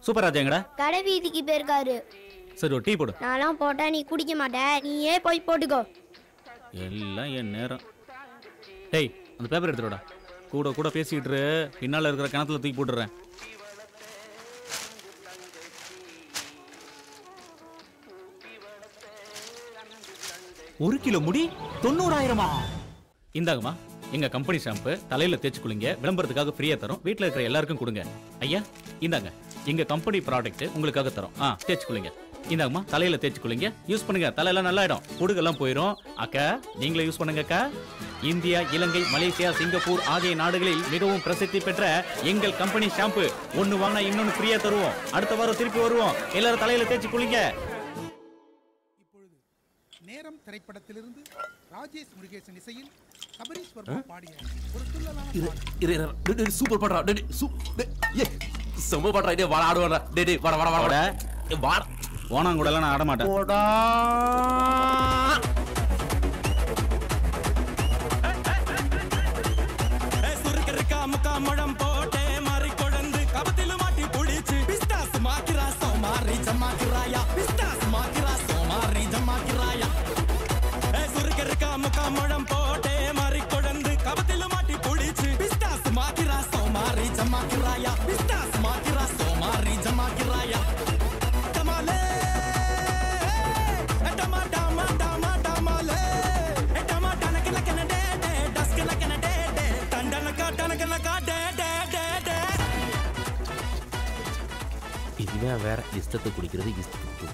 சூப்பர் ராஜா எங்கடா? கடை வீதிக்கு போயிருக்காரு. சரி ஒரு டீ போடு. நான்லாம் போட்டா நீ குடிக்க மாட்ட, நீயே போய் போட்டுக்கோ. எல்லாம் என் நேரம். டேய் அந்த பேப்பர் எடுத்துடா. கூட கூட பேசிக்கிட்டு இரு, பின்னால இருக்கிற கிணத்துல தூக்கி போட்டுறேன். ஒரு கிலோ முடி 90,000. இந்தாங்கம்மா எங்க கம்பெனி ஷாம்பு, தலையில தேய்ச்சி குளிங்க, விளம்பரத்துக்காக ஃப்ரீயா தரோம். வீட்டில் இருக்கிற எல்லாருக்கும் கொடுங்க. ஐயா இந்தாங்க எங்க கம்பெனி ப்ராடக்ட் உங்களுக்காக தரோம். தேய்ச்சி குளிங்க. இந்தாங்கம்மா தலையில தேய்ச்சி குளிங்க, யூஸ் பண்ணுங்க. தலையெல்லாம் நல்லாயிடும், பொடுகெல்லாம் போயிடும். அக்கா நீங்களே யூஸ் பண்ணுங்க அக்கா. இந்தியா, இலங்கை, மலேசியா, சிங்கப்பூர் ஆகிய நாடுகளில் மிகவும் பிரசித்தி பெற்ற எங்கள் கம்பெனி ஷாம்பு. ஒன்னு வாங்கினா இன்னொன்னு ஃப்ரீயா தருவோம். அடுத்த வாரம் திருப்பி வருவோம். எல்லாரும் தலையில தேய்ச்சி குளிங்க. நேரம் திரைப்படத்திலிருந்து ராஜேஷ் முருகேசன் இசையில் சபரீஷ் வர்மா பாடிய ஒரு துள்ளலான சூப்பர் பண்றா. செம்ம பண்றா. இதே வாட ஆடுவாடா. டேய் வாட வாட வாட வாட. ஓனாங்க கூட எல்லாம் நான் ஆட மாட்டேன். போடா. சுருக்கருக்கா முக்கா முழம் போட்டே மாறி கொழுந்து கபத்தில மாட்டி புடிச்சு பிஸ்டாஸ் மாக்கிரா சோமாரி ஜமாக்கிராயா. பிஸ்டாஸ் மாக்கிரா சோமாரி ஜமாக்கிராயா. சுருக்கருக்கா முக்கா முழம் போட்டே மாறி கொழுந்து கபத்தில மாட்டி புடிச்சு பிஸ்டாஸ் மாக்கிரா சோமாரி ஜமாக்கிராயா. பிஸ்டாஸ் மாக்கிரா சோமாரி ஜமாக்கிராயா. டமாலே டமா டமா டமா டமாலே டமா டனக்கன கன டே டே டஸ்கன கன டே டே டண்டனக டனகனக டே டே டே டே. இதுவே வேற இஷ்டத்தை குடிக்கிறது இஷ்டத்துக்கு.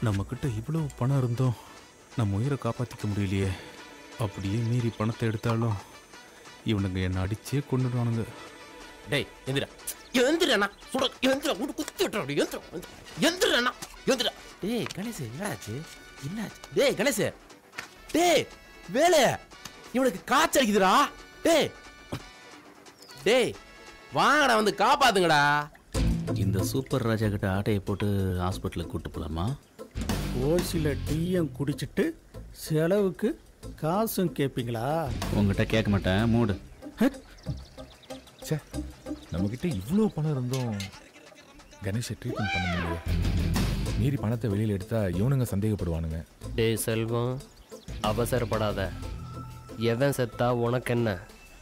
நம்ம கிட்ட இவ்வளவு பணம் இருந்தோம் நம்ம உயிரை காப்பாற்றிக்க முடியலையே. அப்படியே மீறி பணத்தை எடுத்தாலும் இவனுங்க என்னை அடிச்சே கொண்டுடுவானுங்க. டேய் எந்திரா எந்திரண்ணா சுட எந்திரா உடு குத்தி விட்டுறா. எந்திரண்ணா எந்திரா. டேய் கணேஷ் என்னாச்சு என்னாச்சு? டேய் கணேஷ் டேய் வேலை இவனுக்கு காய்ச்சல் அடிக்குதுடா. டேய் டேய் வாங்கடா வந்து காப்பாத்துங்கடா. இந்த சூப்பர் ராஜா கிட்ட ஆட்டையை போட்டு ஹாஸ்பிட்டலுக்கு கூட்டு போலாமா? ஓசியில் டீயும் குடிச்சிட்டு செலவுக்கு காசும் கேட்பீங்களா? உங்ககிட்ட கேட்க மாட்டேன், மூடு. சே நம்மக்கிட்ட இவ்வளோ பணம் இருந்தும் கணேஷை ட்ரீட்மெண்ட் பண்ண முடியல. மீறி பணத்தை வெளியில் எடுத்தா இவனுங்க சந்தேகப்படுவானுங்க. டேய் செல்வம், அவசரப்படாத. எவன் செத்தா உனக்கு என்ன?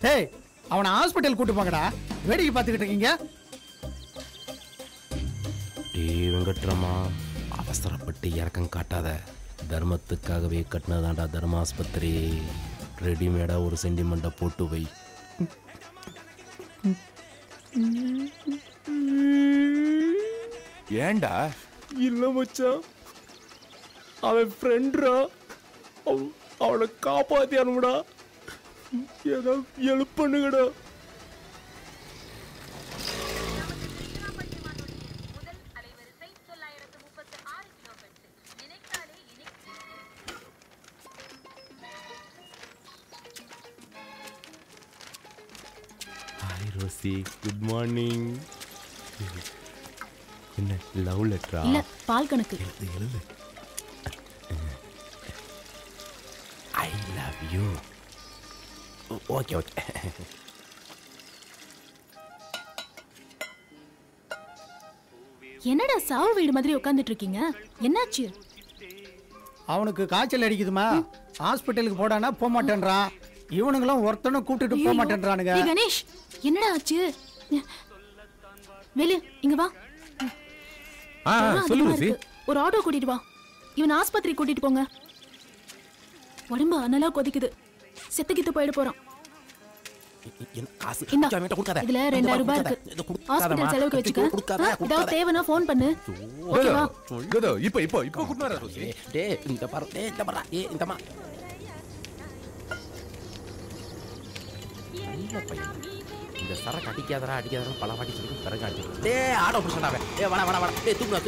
டேய் அவனை ஹாஸ்பிட்டல் கூட்டு போங்கடா. வேடிக்கை பார்த்துக்கிட்டு இருக்கீங்க. டேய் வெங்கட்ராமா, அவசரப்பட்டு இறக்கம் காட்டாத. தர்மத்துக்காகவே கட்டினதாண்டா தர்மாஸ்பத்திரி. ரெடிமேடா ஒரு சென்டிமெண்ட்டை போட்டு வை. ஏண்டா? இல்ல மச்சான், அவன் ஃப்ரெண்ட்ரா. அவனை காப்பாத்தி அனுப்புடா. ஏதோ ஹெல்ப் பண்ணுங்கடா. Hi Rosy, good morning. என்ன லவ் லெட்டரா? இல்ல பால் கணக்கு. எழுது. I love you. Okay okay. என்னடா சாவு வீடு மாதிரி உட்கார்ந்துட்டு இருக்கீங்க? என்னாச்சு? அவனுக்கு காய்ச்சல் அடிக்குதுமா, ஹாஸ்பிட்டலுக்கு போடானா போக மாட்டேன்றான். இவனுங்களும் ஒருத்தனும் கூட்டிட்டு போக மாட்டேன்றானுங்க. ஏய் கணேஷ், என்னடா ஆச்சு? வெளிய இங்க வா. சொல்லு ரோசி. ஒரு ஆட்டோ கூட்டிட்டு வா. இவன் ஆஸ்பத்திரி கூட்டிட்டு போங்க. உடம்பு அனலா கொதிக்குது. செத்துக்கிட்டு போயிட போறான். இதுல 2000 ரூபாய் இருக்கு. ஹாஸ்பிடல் செலவுக்கு வச்சுக்க. ஏதாவது தேவைன்னா ஃபோன் பண்ணு. ஓகேவா? இப்போ கூட்டி வர ரோசி. டேய் இந்த பாரு, டேய் இந்த பாரு, இந்தமா. நல்ல பையன். இந்த சரக்கு அடிக்காதடா பல வாட்டி சொல்லி சரக்கு அடிச்சு. டேய் ஆட்டோ புடிச்சடாவே. டேய் வாடா. டேய் தூக்குடா.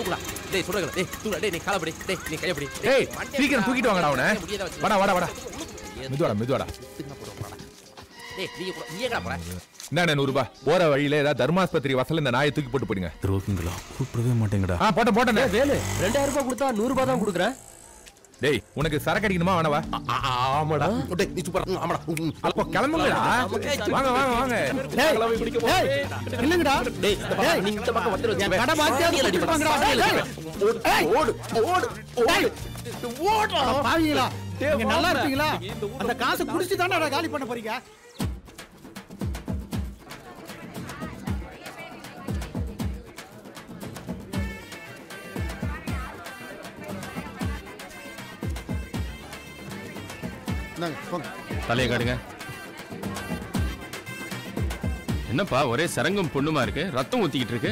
டேய் சொல்றேன். டேய் தூக்குடா. டேய் நீ கால படி. டேய் நீ கைய படி. டேய் சீக்கிரம் தூக்கிட்டு வாங்கடா அவனை. வாடா. மெதுவாடா. டேய் நீ எங்கடா போற? என்ன 100 ரூபாய் போற வழியில ஏதாவது தர்மாஸ்பத்திரி வாசல்ல இந்த நாயை தூக்கி போட்டு போடுங்க. துரோகிங்களா கூப்பிடவே மாட்டேங்கடா. போட்டேன். வேலு 2000 ரூபாய் கொடுத்தா 100 ரூபாய் தான் கொடுக்குறேன். டேய் உனக்கு சரக்கு அடிக்கணுமா வேணவா? ஆமாடா. டேய் நீ சூப்பரா ஆமாடா. அப்போ கிளம்புங்கடா. வாங்க. டேய் இல்லங்கடா. டேய் நீ இந்த பக்கம் வந்துரு. என் கடை மாத்தியா அடிப்பாங்கடா. ஓடு. ஓடுடா பாவிங்களா. நீங்க நல்லா இருப்பீங்களா? அந்த காசு குடிச்சு தானடா காலி பண்ண போறீங்க? தலையை காடுங்க. என்னப்பா ஒரே சரங்கம் பொண்ணுமா இருக்கு, ரத்தம் ஊத்திக்கிட்டு இருக்கு.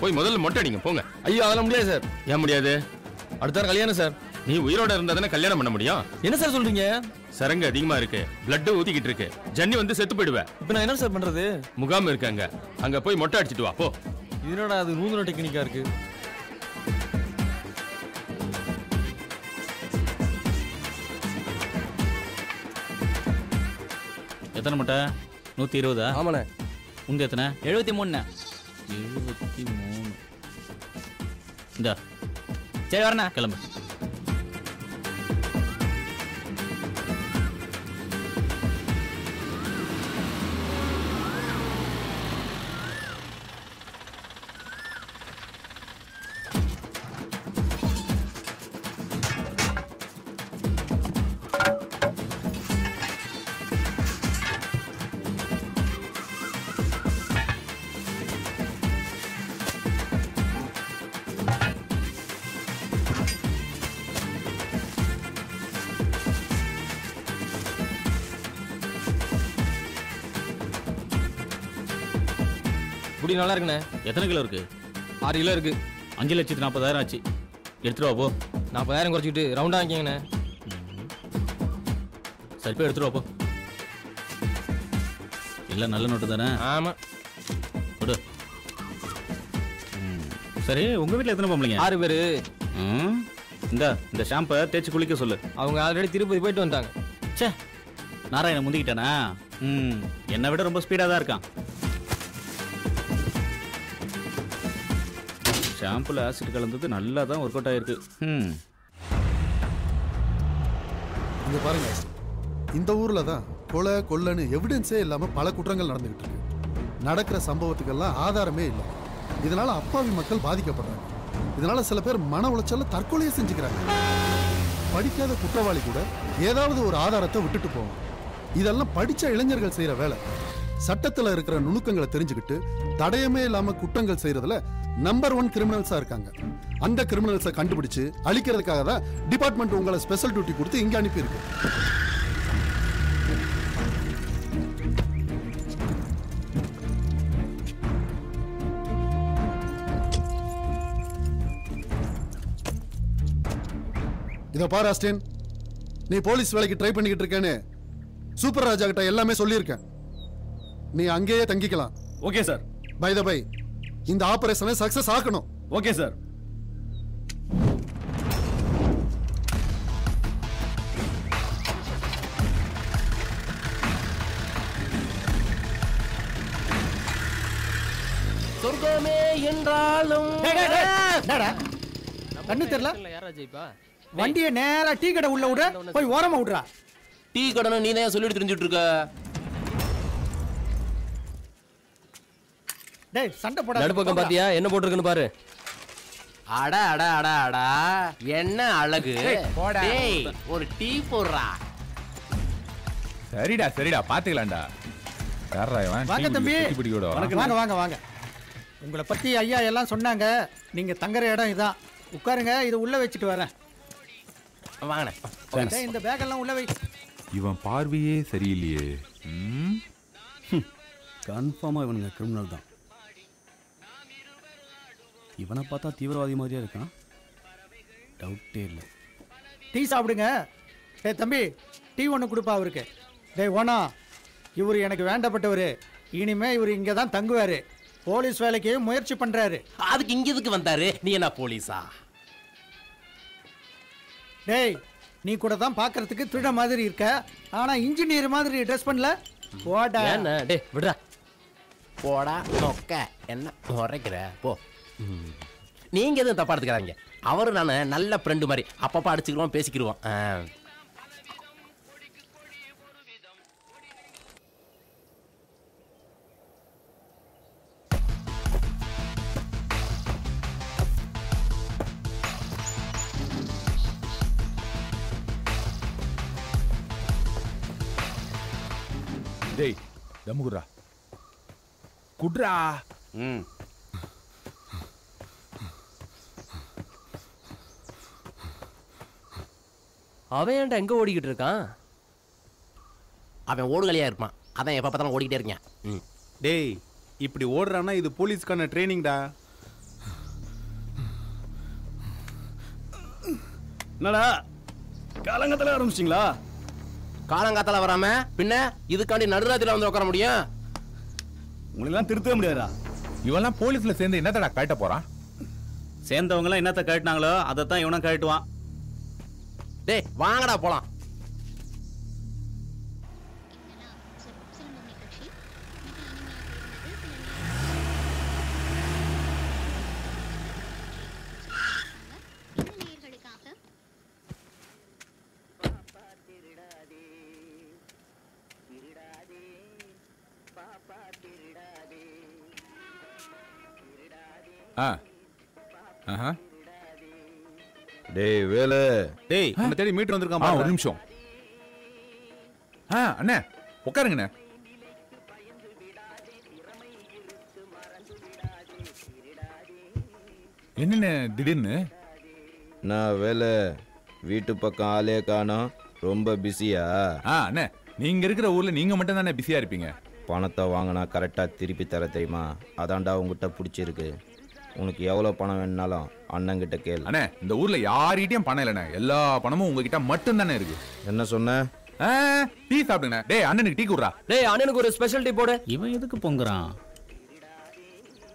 போய் முதல்ல மொட்டை அடிங்க போங்க. ஐயோ அதெல்லாம் முடியாது சார். ஏன் முடியாது? அடுத்த கல்யாணம் சார். நீ உயிரோட இருந்தா தானே கல்யாணம் பண்ண முடியும். என்ன சார் சொல்றீங்க? சரங்கு அதிகமா இருக்கு, பிளட் ஊத்திக்கிட்டு இருக்கு, ஜன்னி வந்து செத்து போயிடுவேன். இப்போ நான் என்ன சார் பண்றது? முகாம் இருக்காங்க, அங்க போய் மொட்டை அடிச்சிட்டு வா போ. என்னடா அது நூதன டெக்னிக்கா இருக்கு. எத்தனை மொட்டை? 120. ஆமாண்ணே. உங்க எத்தனை? 73. 73. இந்தா சரி வரண்ணா கிளம்பு. குடி நல்லா இருக்குண்ணே. எத்தனை கிலோ இருக்கு? 6 கிலோ இருக்கு. 5,40,000 ஆச்சு. எடுத்துட்டு வா போ. 40,000 குறைச்சிக்கிட்டு ரவுண்டா வாங்கிங்கண்ணே. சரி போய் எடுத்துட்டு வா போ. எல்லாம் நல்ல நோட்டு தானே? ஆமா. கொடு. சரி உங்க வீட்டில் எத்தனை பொம்பளைங்க? 6 பேரு. இந்த ஷாம்பை தேய்ச்சி குளிக்க சொல்லு. அவங்க ஆல்ரெடி திருப்பதி போயிட்டு வந்தாங்க. சே நாராயணன் முந்திக்கிட்டானா? என்னை விட ரொம்ப ஸ்பீடாக தான் இருக்கான். ஷாம்புல ஆசிட் கலந்தது நல்லா தான் ஒர்க் அவுட் ஆயிருக்கு. இங்க பாருங்க, இந்த ஊர்ல தான் கொலை கொள்ளைன்னு எவிடன்ஸே இல்லாம பல குற்றங்கள் நடந்துகிட்டு இருக்கு. நடக்கிற சம்பவத்துக்கெல்லாம் ஆதாரமே இல்லை. இதனால அப்பாவி மக்கள் பாதிக்கப்படுறாங்க. இதனால சில பேர் மன உளைச்சல்ல தற்கொலையை செஞ்சுக்கிறாங்க. படிக்காத குற்றவாளி கூட ஏதாவது ஒரு ஆதாரத்தை விட்டுட்டு போவோம். இதெல்லாம் படிச்ச இளைஞர்கள் செய்யற வேலை. சட்டத்துல இருக்கிற நுணுக்கங்களை தெரிஞ்சுக்கிட்டு தடயமே இல்லாம குற்றங்கள் செய்யறதுல நம்பர் 1 கிரிமினல்ஸா இருக்காங்க. அந்த கிரிமினல்ஸை கண்டுபிடிச்சு அழிக்கிறதுக்காக தான் டிபார்ட்மெண்ட் உங்களை ஸ்பெஷல் டியூட்டி கொடுத்து இங்க அனுப்பி இருக்கு. இத பாரு ஆஸ்டின், நீ போலீஸ் வேலைக்கு ட்ரை பண்ணிக்கிட்டு இருக்கேன்னு சூப்பர் ராஜா கிட்ட எல்லாமே சொல்லியிருக்கேன். நீ அங்கேயே தங்கிக்கலாம். Okay sir. By the by, இந்த ஆபரேஷனை சக்சஸ் ஆக்கணும். Okay sir. சொர்க்கமே என்றாலும் கண்ணு தெரியல. யாரா ஜெயிப்பா? வண்டியை நேரா டீ கடை உள்ள விடுற, போய் ஓரமா விடுறா. டீ கடை நீ தான் சொல்லிட்டு தெரிஞ்சுட்டு இருக்க. டேய் சண்டை போடாத. நடுப்பக்கம் பாத்தியா என்ன போட்டிருக்குன்னு பாரு. அட அட அட அடா என்ன அழகு. டேய் ஒரு டீ போடுறா. சரிடா சரிடா பாத்துக்கலாம்டா. வாங்க தம்பி. வாங்க வாங்க வாங்க. உங்களை பத்தி ஐயா எல்லாம் சொன்னாங்க. நீங்க தங்குற இடம் இதான். உட்காருங்க, இதை உள்ள வச்சுட்டு வரேன். வாங்கண்ணே. இந்த பேக் எல்லாம் உள்ள வை. இவன் பார்வையே சரியில்லையே. கன்ஃபார்மாக இவனுங்க கிரிமினல் தான். இவனை பார்த்தா தீவிரவாதி மாதிரியா இருக்கான். டவுட்டே இல்லை. டீ சாப்பிடுங்க. டேய் தம்பி, டீ ஒன்று கொடுப்பா அவருக்கு. டேய் ஓனா, இவர் எனக்கு வேண்டப்பட்டவர். இனிமே இவர் இங்கே தான் தங்குவார். போலீஸ் வேலைக்கு முயற்சி பண்ணுறாரு. அதுக்கு இங்கே எதுக்கு வந்தாரு? நீ என்ன போலீஸா? டேய் நீ கூட தான் பார்க்கறதுக்கு திருட மாதிரி இருக்க. ஆனால் இன்ஜினியர் மாதிரி ட்ரெஸ் பண்ணல. போடா. டேய் விடுடா. போடா நொக்க. என்ன உரைக்கிற போ. நீங்க எதுவும் தப்பா எடுத்துக்கிறாங்க. அவரு நான் நல்ல ஃப்ரெண்டு மாதிரி அப்பப்போ அடிச்சுக்கிறோம், பேசிக்கிடுவோம். டேய் தம்மு குட்ரா. குட்ரா. அவன் ஏன்டா எங்க ஓடிக்கிட்டு இருக்கான்? அவன் ஓடுகளையா இருப்பான். அதான் எப்ப பார்த்தாலும் ஓடிக்கிட்டே இருக்கேன். டேய் இப்படி ஓடுறான்னா இது போலீஸ்க்கான ட்ரைனிங்டா. என்னடா காலங்காத்தால ஆரம்பிச்சிங்களா? காலங்காத்தால வராம பின்ன இதுக்காண்டி நடுராத்திரில வந்து உட்கார முடியும்? உங்களெல்லாம் திருத்தவே முடியாதா? இவெல்லாம் போலீஸ்ல சேர்ந்து என்னத்தடா கட்ட போறான்? சேர்ந்தவங்க எல்லாம் என்னத்த கட்டினாங்களோ அதைத்தான் இவனும் கட்டுவான். டேய் வாங்கடா போலாம். டேய் வேலு. டேய் என்ன தேடி மீட்டர் வந்திருக்கான். ஒரு நிமிஷம். அண்ணே உட்காருங்கண்ணே. என்னண்ணே திடீர்னு? நான் வேலை வீட்டு பக்கம் ஆளே காணோம். ரொம்ப பிஸியா? அண்ணே நீங்க இருக்கிற ஊர்ல நீங்க மட்டும் தானே பிஸியா இருப்பீங்க. பணத்தை வாங்கினா கரெக்டா திருப்பி தர தெரியுமா? அதான்டா உங்ககிட்ட பிடிச்சிருக்கு. உனக்கு எவ்வளவு பணம் வேணும்னாலும் அண்ணங்கிட்ட கேளு. அண்ணே இந்த ஊர்ல யார்கிட்டயும் பணம் இல்லைண்ணே. எல்லா பணமும் உங்ககிட்ட மட்டும் தானே இருக்கு. என்ன சொன்ன? டீ சாப்பிடுங்க. டேய் அண்ணனுக்கு டீ குடுறா. டேய் அண்ணனுக்கு ஒரு ஸ்பெஷல் டீ போடு. இவன் எதுக்கு பொங்குறான்?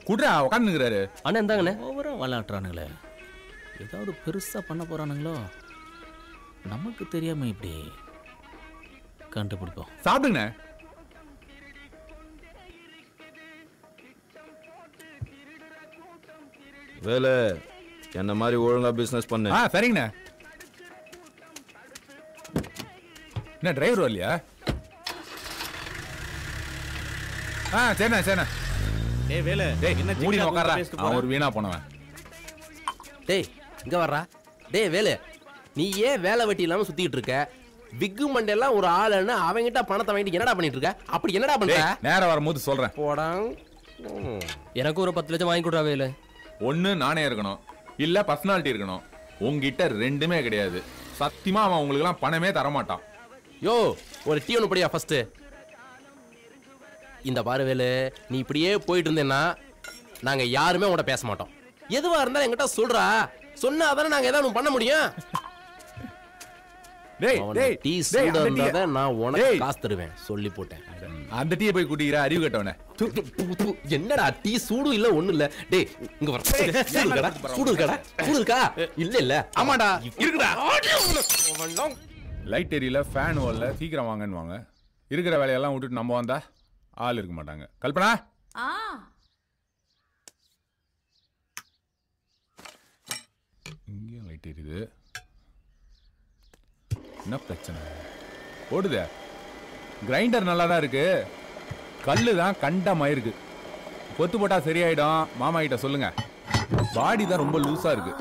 குடுறா உட்காந்துக்கிறாரு. அண்ணன் இருந்தாங்கண்ணே. ஓவரா விளையாட்டுறானுங்களே. ஏதாவது பெருசா பண்ண போறானுங்களோ நமக்கு தெரியாம இப்படி கண்டுபிடிப்போம். சாப்பிடுங்க. வேலை என்ன மாதிரி ஒழுங்கா பிசினஸ் பண்ணு. சரிங்கண்ணே. என்ன டிரைவர் வரலையா? சரிண்ணா சரிண்ணா. டேய் வேலை. டேய் என்ன மூடி உட்கார்றா. அவன் ஒரு வீணா போனவன். டேய் இங்க வர்றா. டேய் வேலு, நீ ஏன் வேலை வெட்டி இல்லாம சுத்திட்டு இருக்க? விக்கு மண்டெல்லாம் ஒரு ஆளுன்னு அவங்கிட்ட பணத்தை வாங்கிட்டு என்னடா பண்ணிட்டு இருக்க? அப்படி என்னடா பண்ற? நேரம் வரும்போது சொல்றேன். போடா. எனக்கு ஒரு 10 லட்சம் வாங்கி கொடுறா வேலு. ஒண்ணு நானே இருக்கணும், இல்ல பர்சனாலிட்டி இருக்கணும். உங்ககிட்ட ரெண்டுமே கிடையாது. சத்தியமா அவன் உங்களுக்கு எல்லாம் பணமே தரமாட்டான். யோ ஒரு டீ ஒன்று படியா ஃபர்ஸ்ட். இந்த பாரு வேலு, நீ இப்படியே போயிட்டு இருந்தேன்னா நாங்க யாருமே உன்கிட்ட பேச மாட்டோம். எதுவா இருந்தாலும் என்கிட்ட சொல்றா. சொன்னா தானே நாங்க ஏதாவது பண்ண முடியும். டீ சூடாக நான் உனக்கு காசு தருவேன் சொல்லி போட்டேன். அந்த டீயை போய் குடிக்கிற அறிவு கட்டவனே. என்னடா டீ சூடு இல்ல ஒண்ணு இல்ல. டேய் இங்க வர. சூடு இருக்கடா? சூடு இருக்கா? இல்ல இல்ல. ஆமாடா இருக்குடா. லைட் எரியல, ஃபேன் ஓடல, சீக்கிரம் வாங்கன்னு வாங்க. இருக்கிற வேலையெல்லாம் விட்டுட்டு நம்ம வந்தா ஆள் இருக்க மாட்டாங்க. கல்பனா இங்கேயும் லைட் எரியுது. என்ன பிரச்சனை? ஓடுதே. கிரைண்டர் நல்லா தான் இருக்கு, கல்லு தான் கண்டமாயிருக்கு. கொத்து போட்டா சரியாயிடும். மாமா கிட்ட சொல்லுங்க. பாடி தான் ரொம்ப லூசா இருக்கு.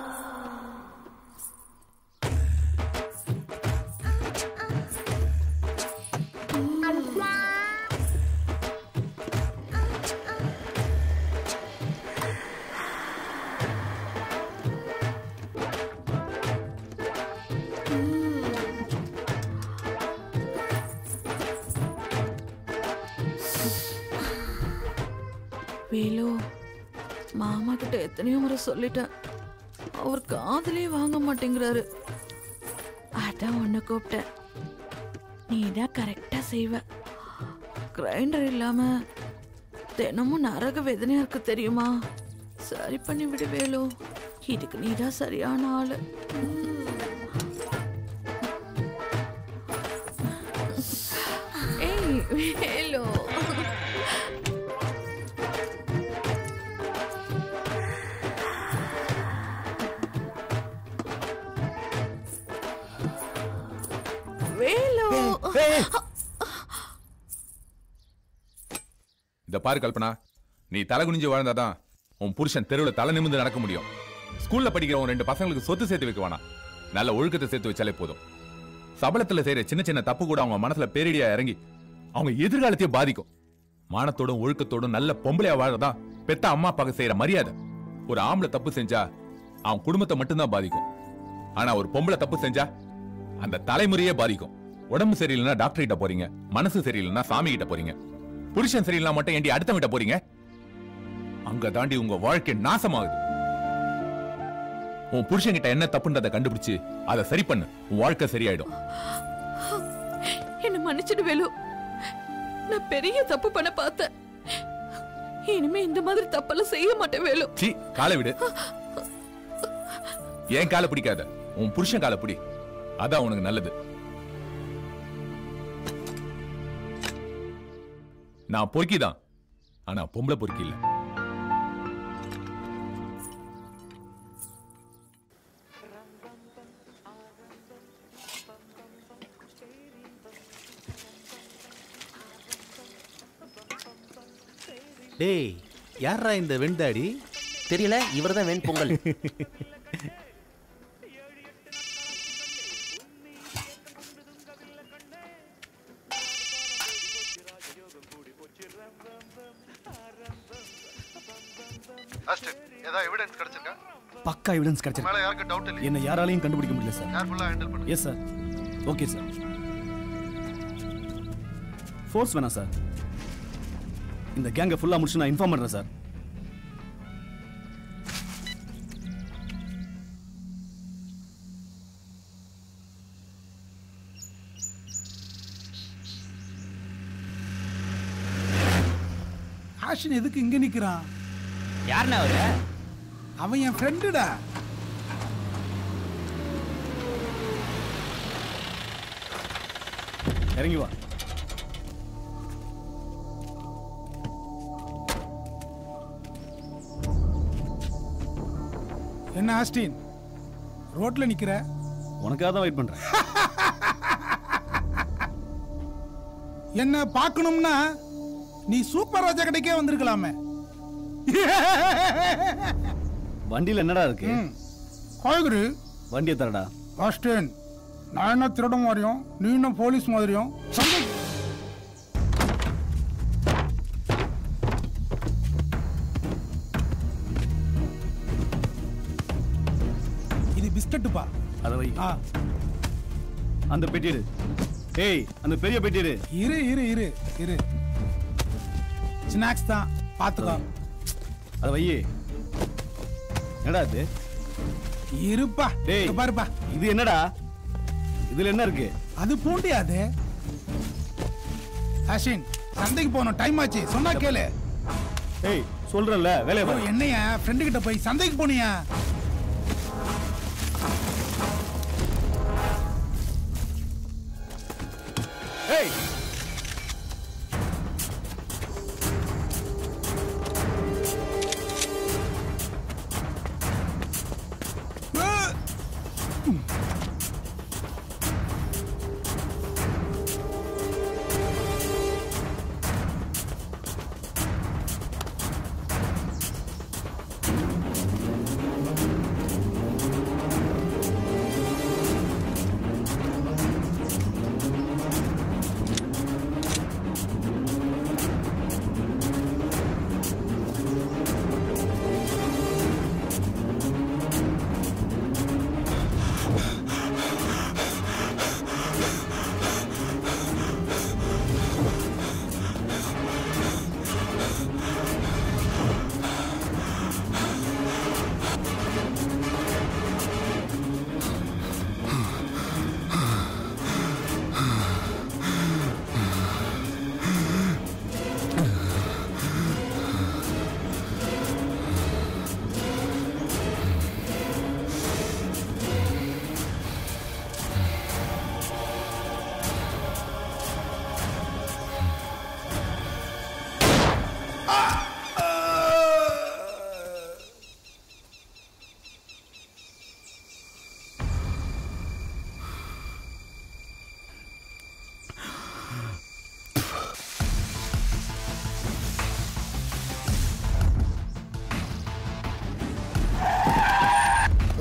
வேலு, மாமா கிட்ட எத்தனையோ முறை சொல்லிட்டேன், அவர் காதலே வாங்க மாட்டேங்கிறாரு. அதான் உன்னை கூப்பிட்டேன். நீ தான் கரெக்டா செய்வ. கிரைண்டர் இல்லாம தினமும் நரக வேதனையா இருக்கு தெரியுமா? சரி பண்ணி விடு வேலு. இதுக்கு நீதான் சரியான ஆளு. ஏய் வேலு, இந்த பாரு கல்பனா, நீ தலை குனிஞ்சு வாழ்ந்தாதான் உன் புருஷன் தெருவில் தலை நிமிர்ந்து நடக்க முடியும். ஸ்கூல்ல படிக்கிற உன் 2 பசங்களுக்கு சொத்து சேர்த்து வைக்க வேணாம், நல்ல ஒழுக்கத்தை சேர்த்து வச்சாலே போதும். சபலத்துல செய்யற சின்ன சின்ன தப்பு கூட அவங்க மனசுல பேரிடியா இறங்கி அவங்க எதிர்காலத்தையும் பாதிக்கும். மானத்தோடும் ஒழுக்கத்தோடும் நல்ல பொம்பளையா வாழதான் பெத்த அம்மா அப்பாவுக்கு செய்யற மரியாதை. ஒரு ஆம்பளை தப்பு செஞ்சா அவன் குடும்பத்தை மட்டும்தான் பாதிக்கும். ஆனா ஒரு பொம்பளை தப்பு செஞ்சா அந்த தலைமுறையே பாதிக்கும். உடம்பு சரியில்லைன்னா டாக்டர் கிட்ட போறீங்க, மனசு சரியில்லைன்னா சாமி கிட்ட போறீங்க. புருஷன் சரியில்லை மட்டும் ஏண்டி அடுத்தவங்கிட்ட போறீங்க? அங்க தாண்டி உங்க வாழ்க்கை நாசமாகுது. உன் புருஷன் கிட்ட என்ன தப்புன்றதை கண்டுபிடிச்சு அதை சரி பண்ணு, உன் வாழ்க்கை சரியாயிடும். என்ன மன்னிச்சிடு வேலு, நான் பெரிய தப்பு பண்ண பார்த்தேன். இனிமே இந்த மாதிரி தப்பெல்லாம் செய்ய மாட்டேன் வேலு. சீ, காலை விடு. ஏன் காலை பிடிக்காத, உன் புருஷன் காலை பிடி, அதான் உனக்கு நல்லது. நான் பொறுக்கிதான், ஆனா பொம்பளை பொறுக்கி இல்ல. டேய், யாரா இந்த வெண்தாடி? தெரியல, இவர்தான் வெண் பொங்கல். பக்கா எவிடன்ஸ் கிடைச்சிருக்கு. மேல யாருக்கு டவுட் இல்ல? என்ன யாராலையும் கண்டுபிடிக்க முடியல சார். கேர்ஃபுல்லா ஹேண்டில் பண்ணுங்க. Yes sir. Okay sir. Force வேணாம் சார். இந்த கேங்கை ஃபுல்லா முடிச்சு நான் இன்ஃபார்ம் பண்றேன் சார். ஆஷின் எதுக்கு இங்க நிக்கிறான்? யாருண்ணா அவரு? அவன் என் ஃப்ரெண்டுடா. இறங்கி வா. என்ன ஆஸ்டின், ரோட்ல நிக்கிற? உனக்காக தான் வெயிட் பண்றேன். என்ன பார்க்கணும்னா நீ சூப்பர் ராஜா கடைக்கே வந்திருக்கலாமே. வண்டியில என்னடா இருக்கு? காய்கறி. வண்டியை தரடா. ஆஸ்டின், நான் என்ன திருட மாதிரியும் நீ என்ன போலீஸ் மாதிரியும்? இது பிஸ்கட்டுப்பா. அதை வை. அந்த பெட்டி எடு. ஏய், அந்த பெரிய பெட்டி எடு. இரு இரு இரு இரு. ஸ்நாக்ஸ் தான், பாத்துக்கோ. அதை வை. என்னடா இது? இருப்பா. டேய் பாருப்பா. இது என்னடா? இதுல என்ன இருக்கு? அது பூண்டி. அது ஆஷின், சந்தைக்கு போகணும், டைம் ஆச்சு. சொன்னா கேளு. ஏய், சொல்றேன்ல, வேலைய பாரு. என்னையா ஃப்ரெண்டு கிட்ட போய் சந்தைக்கு போனியா? ஏய்,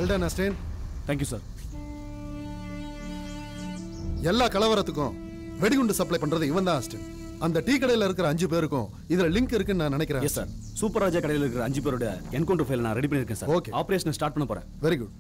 well done Austen. Thank you sir. எல்லா கலவரத்துக்கும் வெடிகுண்டு சப்ளை பண்றது இவன் தான் அஸ்டின். அந்த டீ கடையில இருக்கிற 5 பேருக்கும் இதுல லிங்க் இருக்குன்னு நான் நினைக்கிறேன். Yes sir. சூப்பர் ராஜா கடையில் இருக்கிற 5 பேரோட என்கவுண்டர் ஃபைல் நான் ரெடி பண்ணியிருக்கேன் சார். ஓகே. ஆபரேஷன் ஸ்டார்ட் பண்ண போறேன். Very good.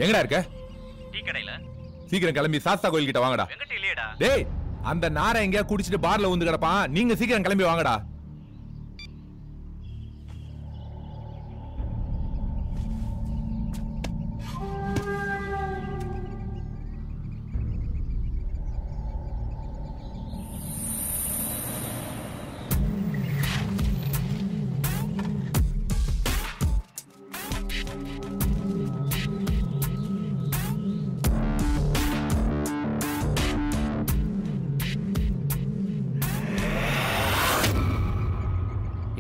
எங்கடா இருக்க? டீ கடையில. சீக்கிரம் கிளம்பி சாஸ்தா கோயில் கிட்ட வாங்கடா. வெங்கட் இல்லையடா. டேய், அந்த நாரை எங்கயா குடிச்சிட்டு பார்ல வந்து கிடப்பான். நீங்க சீக்கிரம் கிளம்பி வாங்கடா.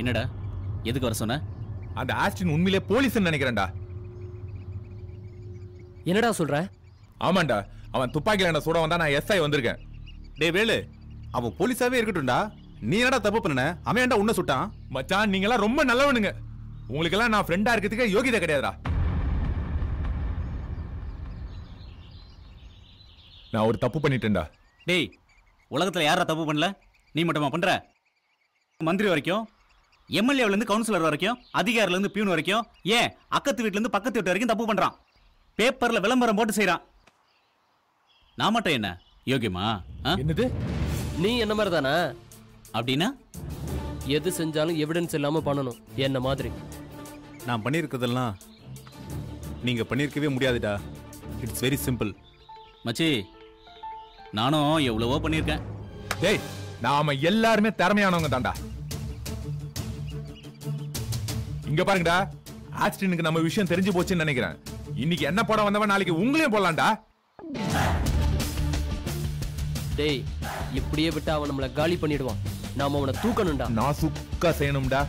என்னடா எதுக்கு வர சொன்ன? அந்த ஆஸ்டின் உண்மையிலே போலீஸ் நினைக்கிறேன்டா. என்னடா சொல்ற? ஆமாண்டா, அவன் துப்பாக்கில என்ன சுட வந்தா நான் எஸ்ஐ வந்திருக்கேன். டேய் வேலு, அவன் போலீஸாவே இருக்கட்டும்டா. நீ என்னடா தப்பு பண்ணன? அவன் ஏன்டா உன்னை சுட்டான்? மச்சான், நீங்க எல்லாம் ரொம்ப நல்லவனுங்க. உங்களுக்கு எல்லாம் நான் ஃப்ரெண்டா இருக்கிறதுக்கு யோகிதை கிடையாதுடா. நான் ஒரு தப்பு பண்ணிட்டேன்டா. டேய், உலகத்துல யாரா தப்பு பண்ணல? நீ மட்டுமா பண்ற? மந்திரி வரைக்கும், எம்எல்ஏல இருந்து கவுன்சிலர் வரைக்கும், அதிகாரில இருந்து பியூன் வரைக்கும், ஏன் அக்கத்து வீட்ல இருந்து பக்கத்து வீட்டு வரைக்கும் தப்பு பண்றான். பேப்பர்ல விளம்பரம் போட்டு செய்யறான். நான் மட்டும் என்ன யோகியமா? என்னது? நீ என்ன மாதிரி தானே? அப்படின்னா எது செஞ்சாலும் எவிடன்ஸ் இல்லாம பண்ணணும், என்ன மாதிரி. நான் பண்ணியிருக்கிறதெல்லாம் நீங்க பண்ணியிருக்கவே முடியாதுடா. It's very simple. மச்சி, நானும் எவ்வளவோ பண்ணியிருக்கேன். டேய், நாம எல்லாருமே திறமையானவங்க தான்டா. இங்க பாருங்கடா, ஆக்சிடென்ட்க்கு நம்ம விஷயம் தெரிஞ்சு போச்சுன்னு நினைக்கிறேன். இன்னைக்கு என்ன படம் வந்தவன் நாளைக்கு உங்களையும் போடலாம்டா. டேய், இப்படியே விட்டா அவன் நம்மள காலி பண்ணிடுவான். நாம அவனை தூக்கணும்டா. நான் சுக்கா செய்யணும்டா.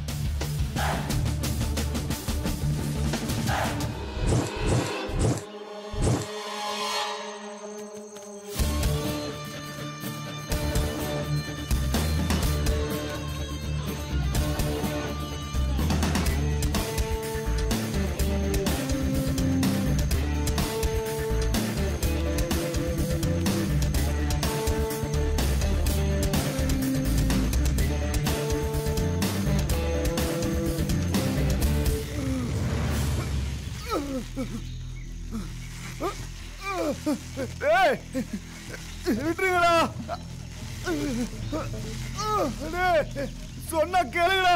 விட்டுருங்களா, சொன்னா கேளுங்களா.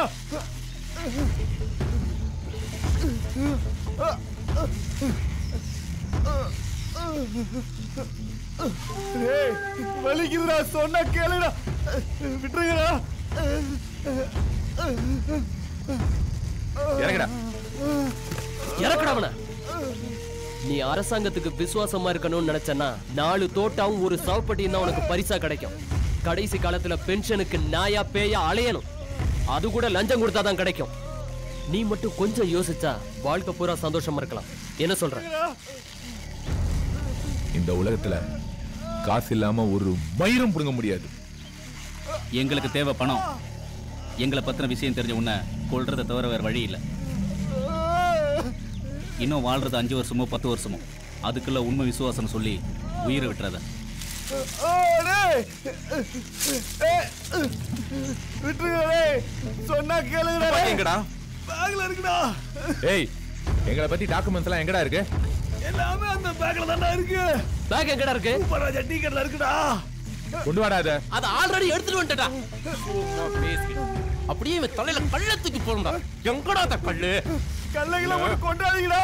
வலிக்குதுடா, சொன்னா கேளுடா. விட்டுருங்களா. இறக்குடா அவனை. நீ அரசாங்கத்துக்கு விசுவாசமா இருக்கணும்னு நினைச்சனா 4 தோட்டாவும் ஒரு சவப்பட்டியும் தான் உனக்கு பரிசா கிடைக்கும். கடைசி காலத்துல பென்ஷனுக்கு நாயா பேயா அலையணும். அது கூட லஞ்சம் கொடுத்தாதான் கிடைக்கும். நீ மட்டும் கொஞ்சம் யோசிச்சா வாழ்க்கை பூரா சந்தோஷமா இருக்கலாம். என்ன சொல்ற? இந்த உலகத்துல காசு இல்லாம ஒரு மயிரும் புடுங்க முடியாது. எங்களுக்கு தேவை பணம். எங்களை பத்தின விஷயம் தெரிஞ்ச உன்னை கொல்றதை தவிர வேற வழி இல்லை. இன்னும் வாழ்றது 5 வருஷமோ 10 வருஷமோ, அதுக்குள்ள உண்மை விசுவாசம் சொல்லி உயிரை விட்டுறத. சொன்னா கேளுங்கடா. எங்கடா பேக்ல இருக்குடா. ஏய், எங்களை பத்தி டாக்குமெண்ட்ஸ் எல்லாம் எங்கடா இருக்கு? எல்லாமே அந்த பேக்ல தான்டா இருக்கு. பேக் எங்கடா இருக்கு? சூப்பராஜா டீ கடைல இருக்குடா. கொண்டு வாடா அத. அத ஆல்ரெடி எடுத்துட்டு வந்துட்டடா. அப்படியே இவன் தலையில கள்ள தூக்கி போடுடா. எங்கடா அந்த கல்லு? கல்லைகளை மட்டும் கொண்டாதீங்கடா.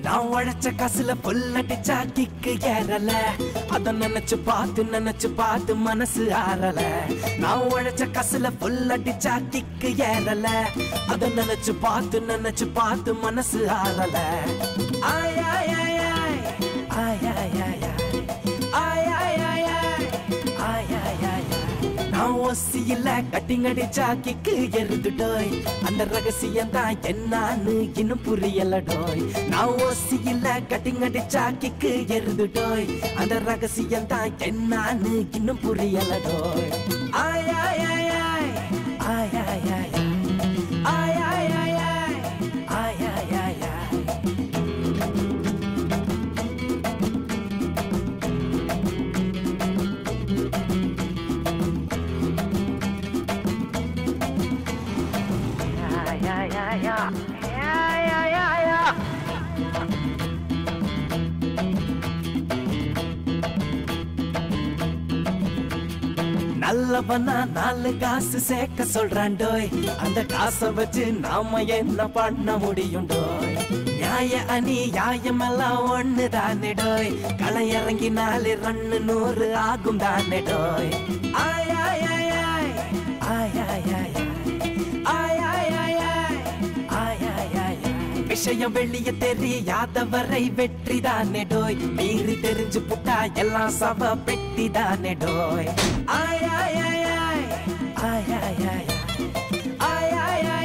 நான் உழைச்ச காசுல புல்லடிச்சா கிக்கு ஏறல. அத நினைச்சு பார்த்து மனசு ஆறல. நான் உழைச்ச காசுல புல்லடிச்சா கிக்கு ஏறல. அத நினைச்சு பார்த்து மனசு ஆறல. ஆய் ஆய் ஆய் ஆய் ஆய் ஆய் ஆய் ஆய் ஆய் ஆய் ஆய் ஆய் ஆய். நான் ஒசியில கட்டிங் அடிச்சா கிக்கு எருதுடோய். அந்த ரகசியம் தான் என்னான்னு இன்னும் புரியலடோய். நான் ஒசியில கட்டிங் அடிச்சா கிக்கு எருதுடோய். அந்த ரகசியம் தான் என்னான்னு இன்னும் புரியலடோய். ஆய் ஆய் ஆய் ஆய் ஆய் ஆய் ஆய் ஆய் ஆய் ஆய் ஆய் ஆய் ஆய் ஆய். நல்லவனா 4 காசு சேர்க்க சொல்றாண்டோய். அந்த காசை வச்சு நாம என்ன பண்ண முடியும் டோய். நியாய அநியாயமெல்லாம் ஒண்ணு தானே டோய். களை இறங்கி 4 ரன்னு 100 ஆகும் தானே டோய். ஆய் ஆய் ஆய் ஆய் ஆய் ஆய் ஆய் ஆய் ஆய் ஆய் ஆய் ஆய் ஆய். விஷயம் வெளிய தெரியாதவரை வெற்றி தானே டோய். மீறி தெரிஞ்சு புட்டா எல்லாம் சவ பெட்டி தானே டோய். ஆய் ஆய் ஆய் ஆய் ஆய் ஆய் ஆய் ஆய் ஆய் ஆய்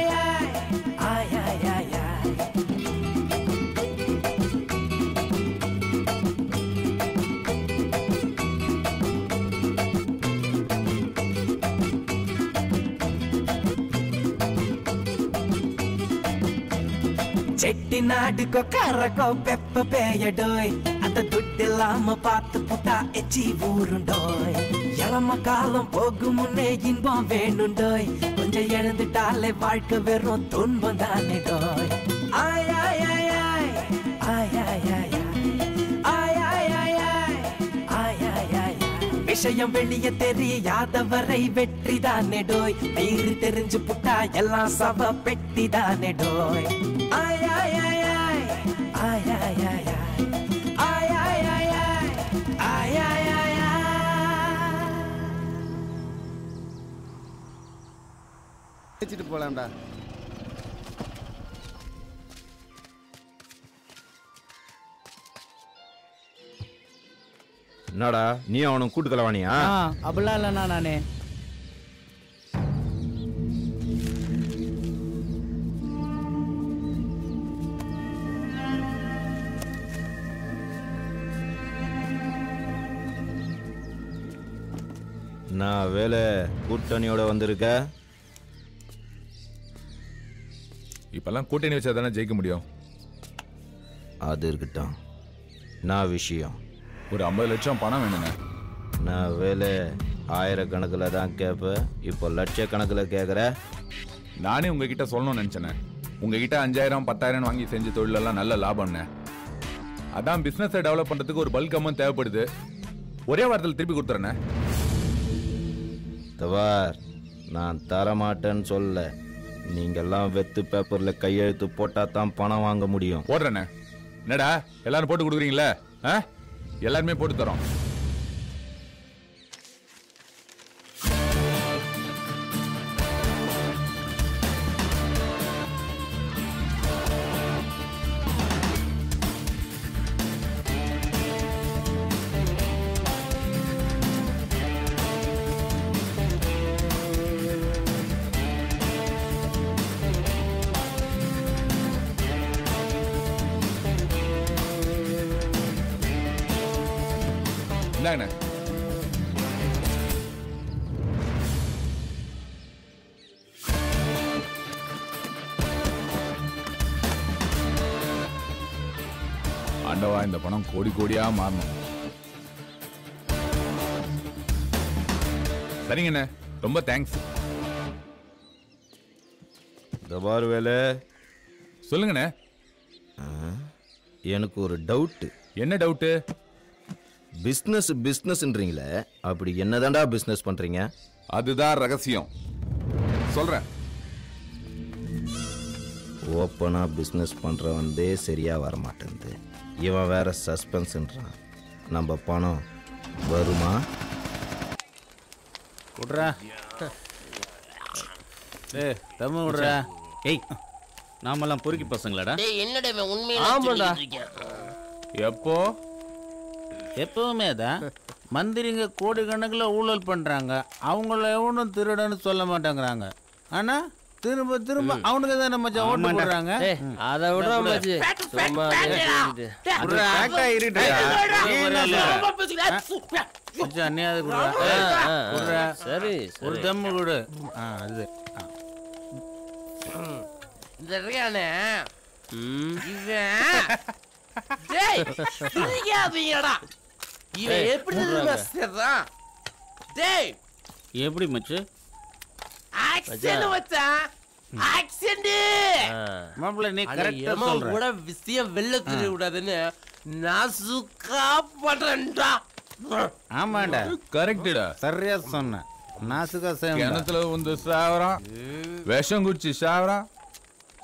எட்டி நாடுக்கோ கரக்கோ பெப்ப பேயடோய் அந்த துட்டு இல்லாம பார்த்து புட்டா எச்சி ஊருண்டோய் இளம காலம் போகும் முன்னே இன்பம் வேணுண்டோய் கொஞ்சம் எழுந்துட்டாலே வாழ்க்கை வெறும் துன்பம் தானேடோய் ஆய் ஆய் ஆய் ஆய் ஆய் ஆய் ஆய் ஆய் ஆய் ஆய் ஆய் ஆய் ஆய் விஷயம் வெளிய தெரியாதவரை வெற்றி தானே டோய் நீர் தெரிஞ்சு புட்டா எல்லாம் சவ பெட்டி தானே டோய் ஆய் ஆய் ஆய் ஆய் ஆய் ஆய் ஆய் ஆய் ஆய் ஆய் ஆய் ஆய் ஆய் வச்சிட்டு போலாம்டா. என்னடா நீ அவனும் கூட்டு கலவானியா? அப்படிலாம் இல்லைண்ணா நானே. நான் வேலை கூட்டணியோட வந்திருக்க. இப்பெல்லாம் கூட்டணி வச்சா தானே ஜெயிக்க முடியும். அது இருக்கட்டும். நான் விஷயம் ஒரு 50 லட்சம் பணம் வேணுங்க. நான் வேலை ஆயிரக்கணக்கில் தான் கேட்பேன், இப்போ லட்சக்கணக்கில் கேட்குற. நானே உங்ககிட்ட சொல்லணும்னு நினச்சேனே. உங்ககிட்ட 5000 10,000 வாங்கி செஞ்ச தொழிலெல்லாம் நல்ல லாபம்னே. அதான் பிஸ்னஸை டெவலப் பண்ணுறதுக்கு ஒரு பல்க் அமௌண்ட் தேவைப்படுது. ஒரே வாரத்தில் திருப்பி கொடுத்துறேண்ணே. தவார், நான் தரமாட்டேன்னு சொல்ல. நீங்கெல்லாம் வெத்து பேப்பரில் கையெழுத்து போட்டால் தான் பணம் வாங்க முடியும். போடுறேண்ணே. என்னடா எல்லாரும் போட்டு கொடுக்குறீங்களே? எல்லாருமே போட்டு தரோம். இந்தாங்கண்ணே. ஆண்டவா, இந்த பணம் கோடி கோடியா மாறணும். சரிங்கண்ணே, ரொம்ப தேங்க்ஸ். தபார் வேலை சொல்லுங்கண்ணே. எனக்கு ஒரு டவுட்டு. என்ன டவுட்டு? பிஸ்னஸ்ன்றீங்களே, அப்படி என்னதான்டா பிஸ்னஸ் பண்றீங்க? அதுதான் ரகசியம். சொல்றேன். ஓப்பனா பிஸ்னஸ் பண்றவன்தே சரியா வர மாட்டேங்குது. இவன் வேற சஸ்பென்ஸ்ன்றான். நம்ம பணம் வருமா? விட்றா. டேய் தம்மு விட்றா. ஏய், நாமெல்லாம் பொறுக்கி பசங்களாடா. டேய் என்னடா இவன் உண்மையிலே எப்போ? எப்பவுமே தான் மந்திரிங்க கோடிக்கணக்கில் ஊழல் பண்ணுறாங்க. அவங்கள எவனும் திருடன்னு சொல்ல மாட்டேங்கிறாங்க. ஆனால் திரும்ப திரும்ப அவனுக்கு தான் நம்ம ஓட்டு போடுறாங்க. அதை விட சரி ஒரு தம்மு கொடு. அது இந்த இருக்கானே இவன் டேய் சிரிக்காதீங்கடா. இவன் எப்படி மச்சான்? டேய் எப்படி மச்சு? ஆக்சன் மச்சான், ஆக்சன். மாப்ள நீ கரெக்ட்டா சொல்ற. கூட விஷயம் வெல்ல தெரிய கூடாதுன்னு நான் சுக்கா பண்றேன்டா. ஆமாடா, கரெக்ட்டா. சரியா சொன்ன. நாசுகா சேம். கிணத்துல வந்து சாவறான், விஷம் குடிச்சு சாவறான்,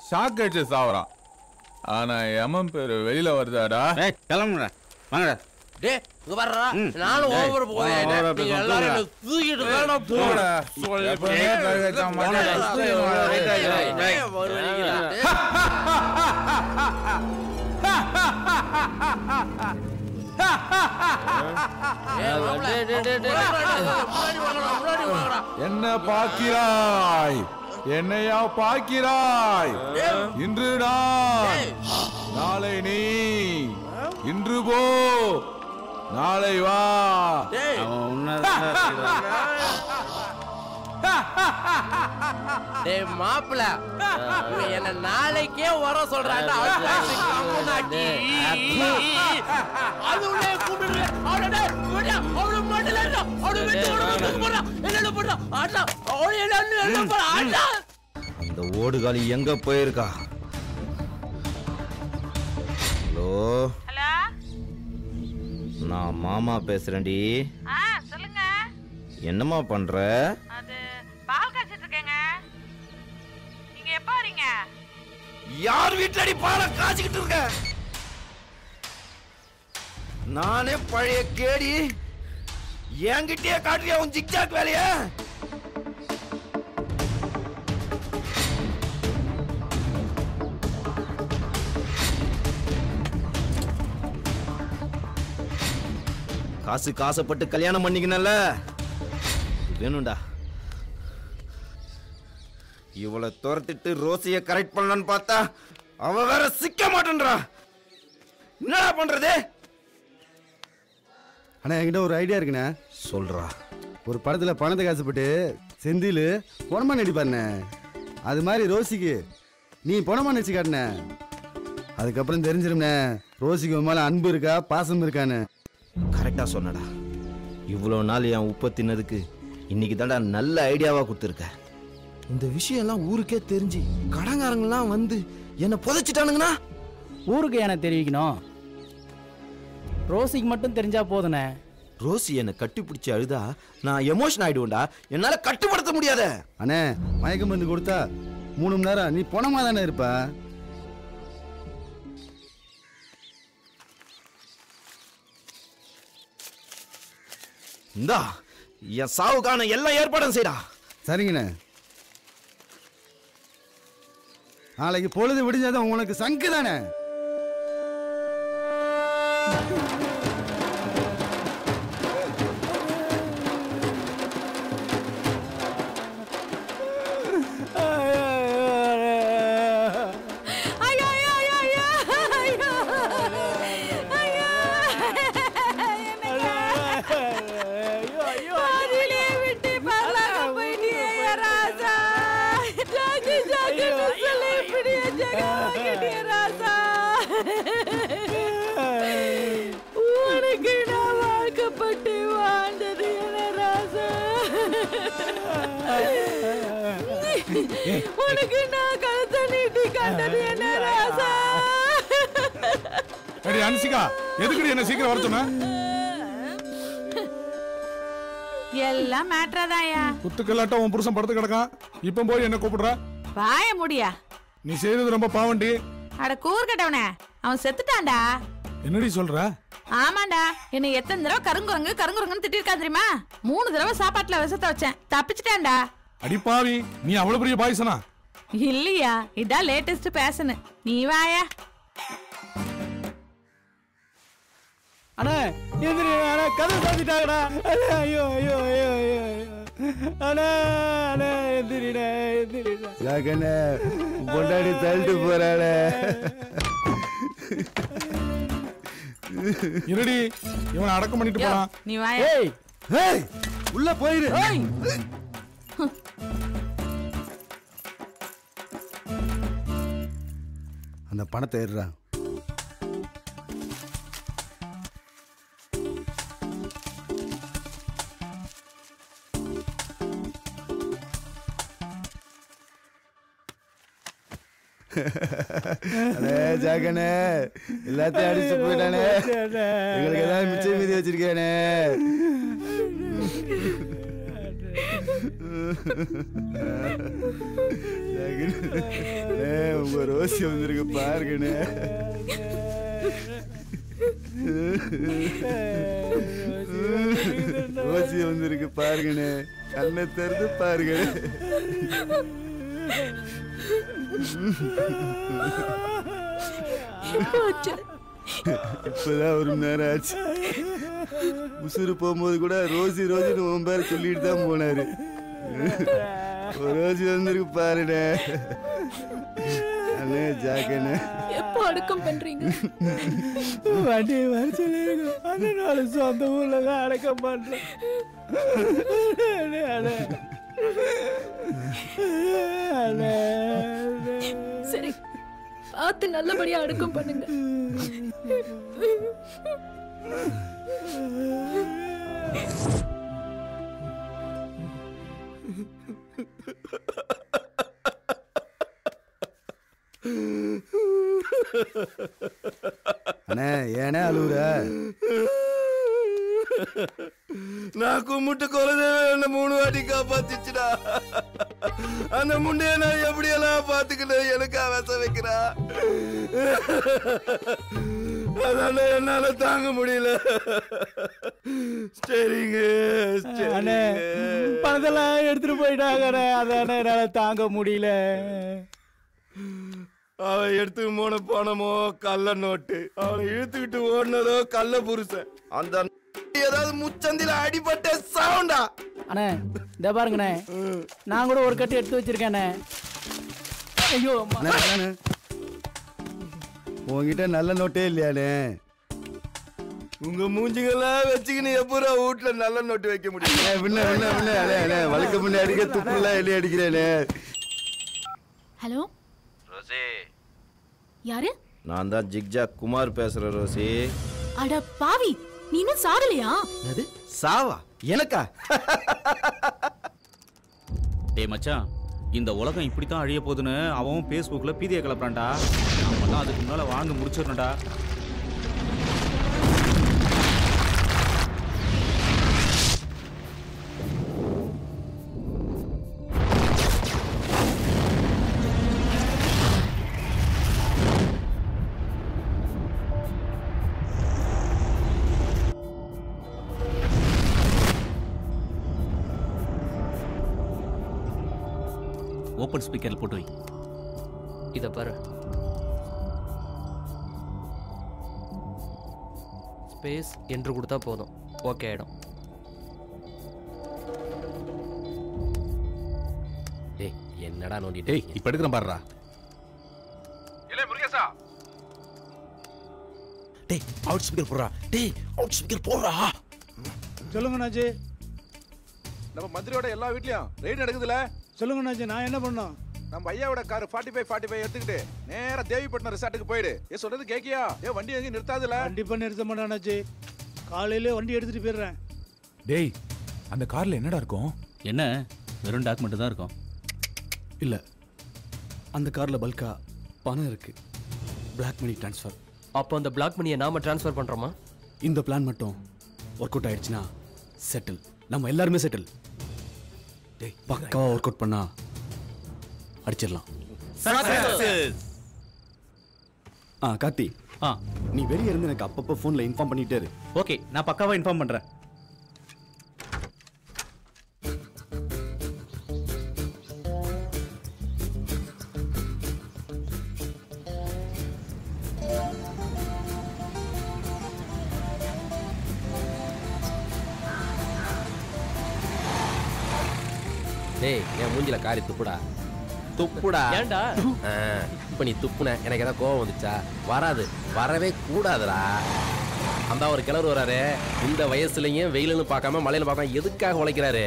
ஷாக் அடிச்சு சாவறான். ஆனா எமன் பேரு வெளியில வருதாடா. கிளம்புடா, வாங்கடா. டேய் இங்க வர்றா. நானும் ஓவர் போறேன். நீங்க எல்லாரும் என்ன தூக்கிட்டு வேணா போடா. என்ன பார்க்கிறாய்? என்னையா பார்க்கிறாய்? இன்று நான், நாளை நீ. இன்று போ, நாளை வா. டேய் மாப்பிள என்ன நாளைக்கே வர சொல்றாங்க. அந்த ஓடுகாலி எங்க போயிருக்கா? ஹலோ, நான் மாமா பேசுறேன்டி. சொல்லுங்க. என்னம்மா பண்ற? அது பால் காய்ச்சிட்டு இருக்கேங்க. நீங்க எப்ப வரீங்க? யார் வீட்டுலடி பாலை காய்ச்சிக்கிட்டு இருக்க? நானே பழைய கேடி என்கிட்டயே காட்டுறியா உன் ஜிக்ஜாக் வேலைய? காசு காசப்பட்டு கல்யாணம் பண்ணிக்கணும்ல, வேணும்டா. இவளை துரத்திட்டு ரோசிய கரெக்ட் பண்ணலான்னு பார்த்தா அவ வேற சிக்க மாட்டேன்றா. என்னடா பண்றது? அண்ணா என்கிட்ட ஒரு ஐடியா இருக்குண்ணே. சொல்றா. ஒரு படத்துல பணத்தை காசுப்பட்டு செந்தில் பொணமா நடிப்பாருண்ணே. அது மாதிரி ரோசிக்கு நீ பொணமா நடிச்சு காட்டுன. அதுக்கப்புறம் தெரிஞ்சிரும்ண்ணே ரோசிக்கு உன் மேல அன்பு இருக்கா பாசம் இருக்கான்னு. கரெக்டா சொன்னடா. இவ்வளோ நாள் என் உப்ப தின்னதுக்கு இன்னைக்கு தாண்டா நல்ல ஐடியாவா கொடுத்துருக்க. இந்த விஷயம் எல்லாம் ஊருக்கே தெரிஞ்சு கடங்காரங்கெல்லாம் வந்து என்னை புதைச்சிட்டானுங்கண்ணா. ஊருக்கு என்ன தெரிவிக்கணும்? ரோசிக்கு மட்டும் தெரிஞ்சா போதுனே. ரோசி என்னை கட்டி பிடிச்சி அழுதா நான் எமோஷன் ஆயிடுவேன்டா. என்னால கட்டுப்படுத்த முடியாத. அண்ணே மயக்க மருந்து கொடுத்தா 3 மணி நேரம் நீ பொணமா தானே இருப்ப. இந்தா என் சாவுக்கான எல்லா ஏற்பாடும் செய்டா. சரிங்கண்ணே. நாளைக்கு பொழுது விடிஞ்சாதான் உனக்கு சங்கு தானே. உனக்கு நான் வாழ்க்கப்பட்டு வாழ்ந்தது என்ன ராசா? உனக்கு நான் கழுத்தை நீட்டி கண்டது என்ன ராசா? அடி அன்சிகா, எதுக்கு என்ன சீக்கிரம் வர சொன்ன? எல்லாம் மேட்ராதாயா. குத்துக்கல்லாட்டம் உன் புருஷன் படுத்து கிடக்கான். இப்ப போய் என்ன கூப்பிடுற? வாய முடியா. நீ செய்தது ரொம்ப பாவண்டி. அட கூறுகட்டவனே, அவன் செத்துட்டான்டா. என்னடி சொல்ற? ஆமாண்டா, என்னை எத்தனை தடவை கருங்குரங்குன்னு திட்டிருக்கா தெரியுமா? 3 தடவை சாப்பாட்டுல விஷத்தை வச்சேன், தப்பிச்சிட்டான்டா. அடிப்பாவி, நீ அவ்வளவு பெரிய பாய்சனா? இல்லையா, இதான் லேட்டஸ்ட் பேஷன். நீ வாயா. அண்ணா எந்திரி அண்ணா, கதை சாத்திட்டாங்கடா. ஐயோ ஐயோ ஐயோ ஐயோ அண்ணா அண்ணா எந்திரிடா எந்திரிடா. யாக்கண்ணே பொண்டாடி தள்ளிட்டு போறாளே. இருடி, இவனை அடக்கம் பண்ணிட்டு போறான். நீ வாயா. ஏய் ஏய் உள்ள போயிரு. அந்த பணத்தை ஏறுறா. அண்ணே ஜாக்கண்ணே எல்லாத்தையும் அடிச்சு போயிட்டானே. எங்களுக்கு ஏதாவது மிச்சம் மீதி வச்சிருக்கேனே. உங்க ரோசி வந்திருக்கு பாருங்கண்ணே. ரோசி வந்திருக்கு பாருங்கண்ணே. கண்ணை திறந்து பாருங்க. இப்பதான் 1 மணி நேரம் ஆச்சு. உசுறு போகும்போது கூட ரோசி ரோசின்னு உன் பேர் சொல்லிட்டு தான் போனாரு. ரோசி வந்திருக்கு பாருண்ணே. அண்ணே ஜாக்கண்ணே எப்போ அடக்கம் பண்றீங்க? வண்டி வர சொல்லிருங்க. அந்த நாள் சொந்த ஊர்ல தான் அடக்கம் பண்றேன். சரி, பார்த்து நல்லபடியா அடக்கம் பண்ணுங்க. அண்ணே ஏனே அழுவுற? நான் கும்பிட்டு குலதெய்வம் என்ன 3 வாட்டி காப்பாத்திச்சுடா. அந்த முண்டைய நான் எப்படியெல்லாம் பாத்துக்கிட்டேன் எனக்கா விச வைக்கிறா. அதான என்னால தாங்க முடியல. சரிங்க அண்ணே, பணத்தெல்லாம் எடுத்துட்டு போயிட்டாங்கண்ணே. அதானே என்னால தாங்க முடியல. அவன் எடுத்து போன பணமோ கள்ள நோட்டு, அவனை இழுத்துக்கிட்டு ஓடினதோ கள்ள புருஷன். அந்த ஏதாவது முச்சந்தில அடிபட்ட சவுண்டா. அண்ணே இந்த பாருங்கண்ணே, நான் கூட ஒரு கட்டு எடுத்து வச்சிருக்கேண்ணே. ஐயோ உங்ககிட்ட நல்ல நோட்டே இல்லையானே? உங்க மூஞ்சிங்கெல்லாம் வச்சுக்கின்னு எப்பரா வீட்டுல நல்ல நோட்டு வைக்க முடியும்? வழுக்க முன்னே அடிக்க துப்புலாம் எலி அடிக்கிறேனே. ஹலோ ரோசி, யாரு? நான் தான் ஜிக்ஜாக் குமார் பேசுறேன் ரோசி. அட பாவி, நீ இன்னும் சாகலையா? அது சாவா? எனக்கா? டேய் மச்சான், இந்த உலகம் இப்படித்தான் அழிய போகுதுன்னு அவன் ஃபேஸ்புக்ல பீதியை கிளப்புறான்டா. நம்மளாம் அதுக்கு முன்னால வாழ்ந்து முடிச்சிடணும்டா. ஓப்பன் ஸ்பீக்கரில் போட்டு வை. இதை பாரு. ஸ்பேஸ் என்று கொடுத்தா போதும், ஓகே ஆயிடும். டேய் என்னடா நோண்டிட்டு? டேய் இப்ப எடுக்கிறேன் பாருடா. இல்ல முருகேசா, டேய் அவுட் ஸ்பீக்கர் போடுறா. டேய் அவுட் ஸ்பீக்கர் போடுறா. சொல்லுங்க நாஜி. நம்ம மந்திரியோட எல்லா வீட்லயும் ரெய்டு நடக்குதுல. சொல்லுங்க நாஜி, நான் என்ன பண்ணோம்? நம்ம ஐயாவோட கார் 45 எடுத்துக்கிட்டு நேரா தேவிப்பட்டினம் ரிசார்ட்டுக்கு போயிடு. ஏ சொல்றது கேக்கியா? ஏ வண்டி எங்கேயும் நிறுத்தாதுல. கண்டிப்பா நிறுத்த மாட்டானாச்சு. காலையில வண்டி எடுத்துட்டு போயிடுறேன். டேய் அந்த கார்ல என்னடா இருக்கும்? என்ன வெறும் டாக்குமெண்ட் தான் இருக்கும். இல்ல, அந்த கார்ல பல்கா பணம் இருக்கு. Black money transfer. அப்போ அந்த பிளாக் மணியை நாம ட்ரான்ஸ்ஃபர் பண்றோமா? இந்த பிளான் மட்டும் ஒர்க் அவுட் ஆயிடுச்சுன்னா செட்டில். நம்ம எல்லாருமே செட்டில். டேய் பக்காவா ஒர்க் அவுட் பண்ணா அடிச்சிடலாம். கார்த்தி, நீ வெளியே இருந்து எனக்கு அப்பப்போ ஃபோன்ல இன்ஃபார்ம் பண்ணிட்டே இரு. ஓகே, நான் பக்காவா இன்ஃபார்ம் பண்றேன். டேய் என் மூஞ்சில காரி துப்புடா. துப்புடா. ஏன்டா? இப்ப நீ துப்புன எனக்கு ஏதாவது கோவம் வந்துச்சா? வராது, வரவே கூடாதுடா. அந்த ஒரு கிழவர் வராரு, இந்த வயசுலயும் வெயிலுன்னு பார்க்காம மழையில பார்க்காம எதுக்காக உழைக்கிறாரு?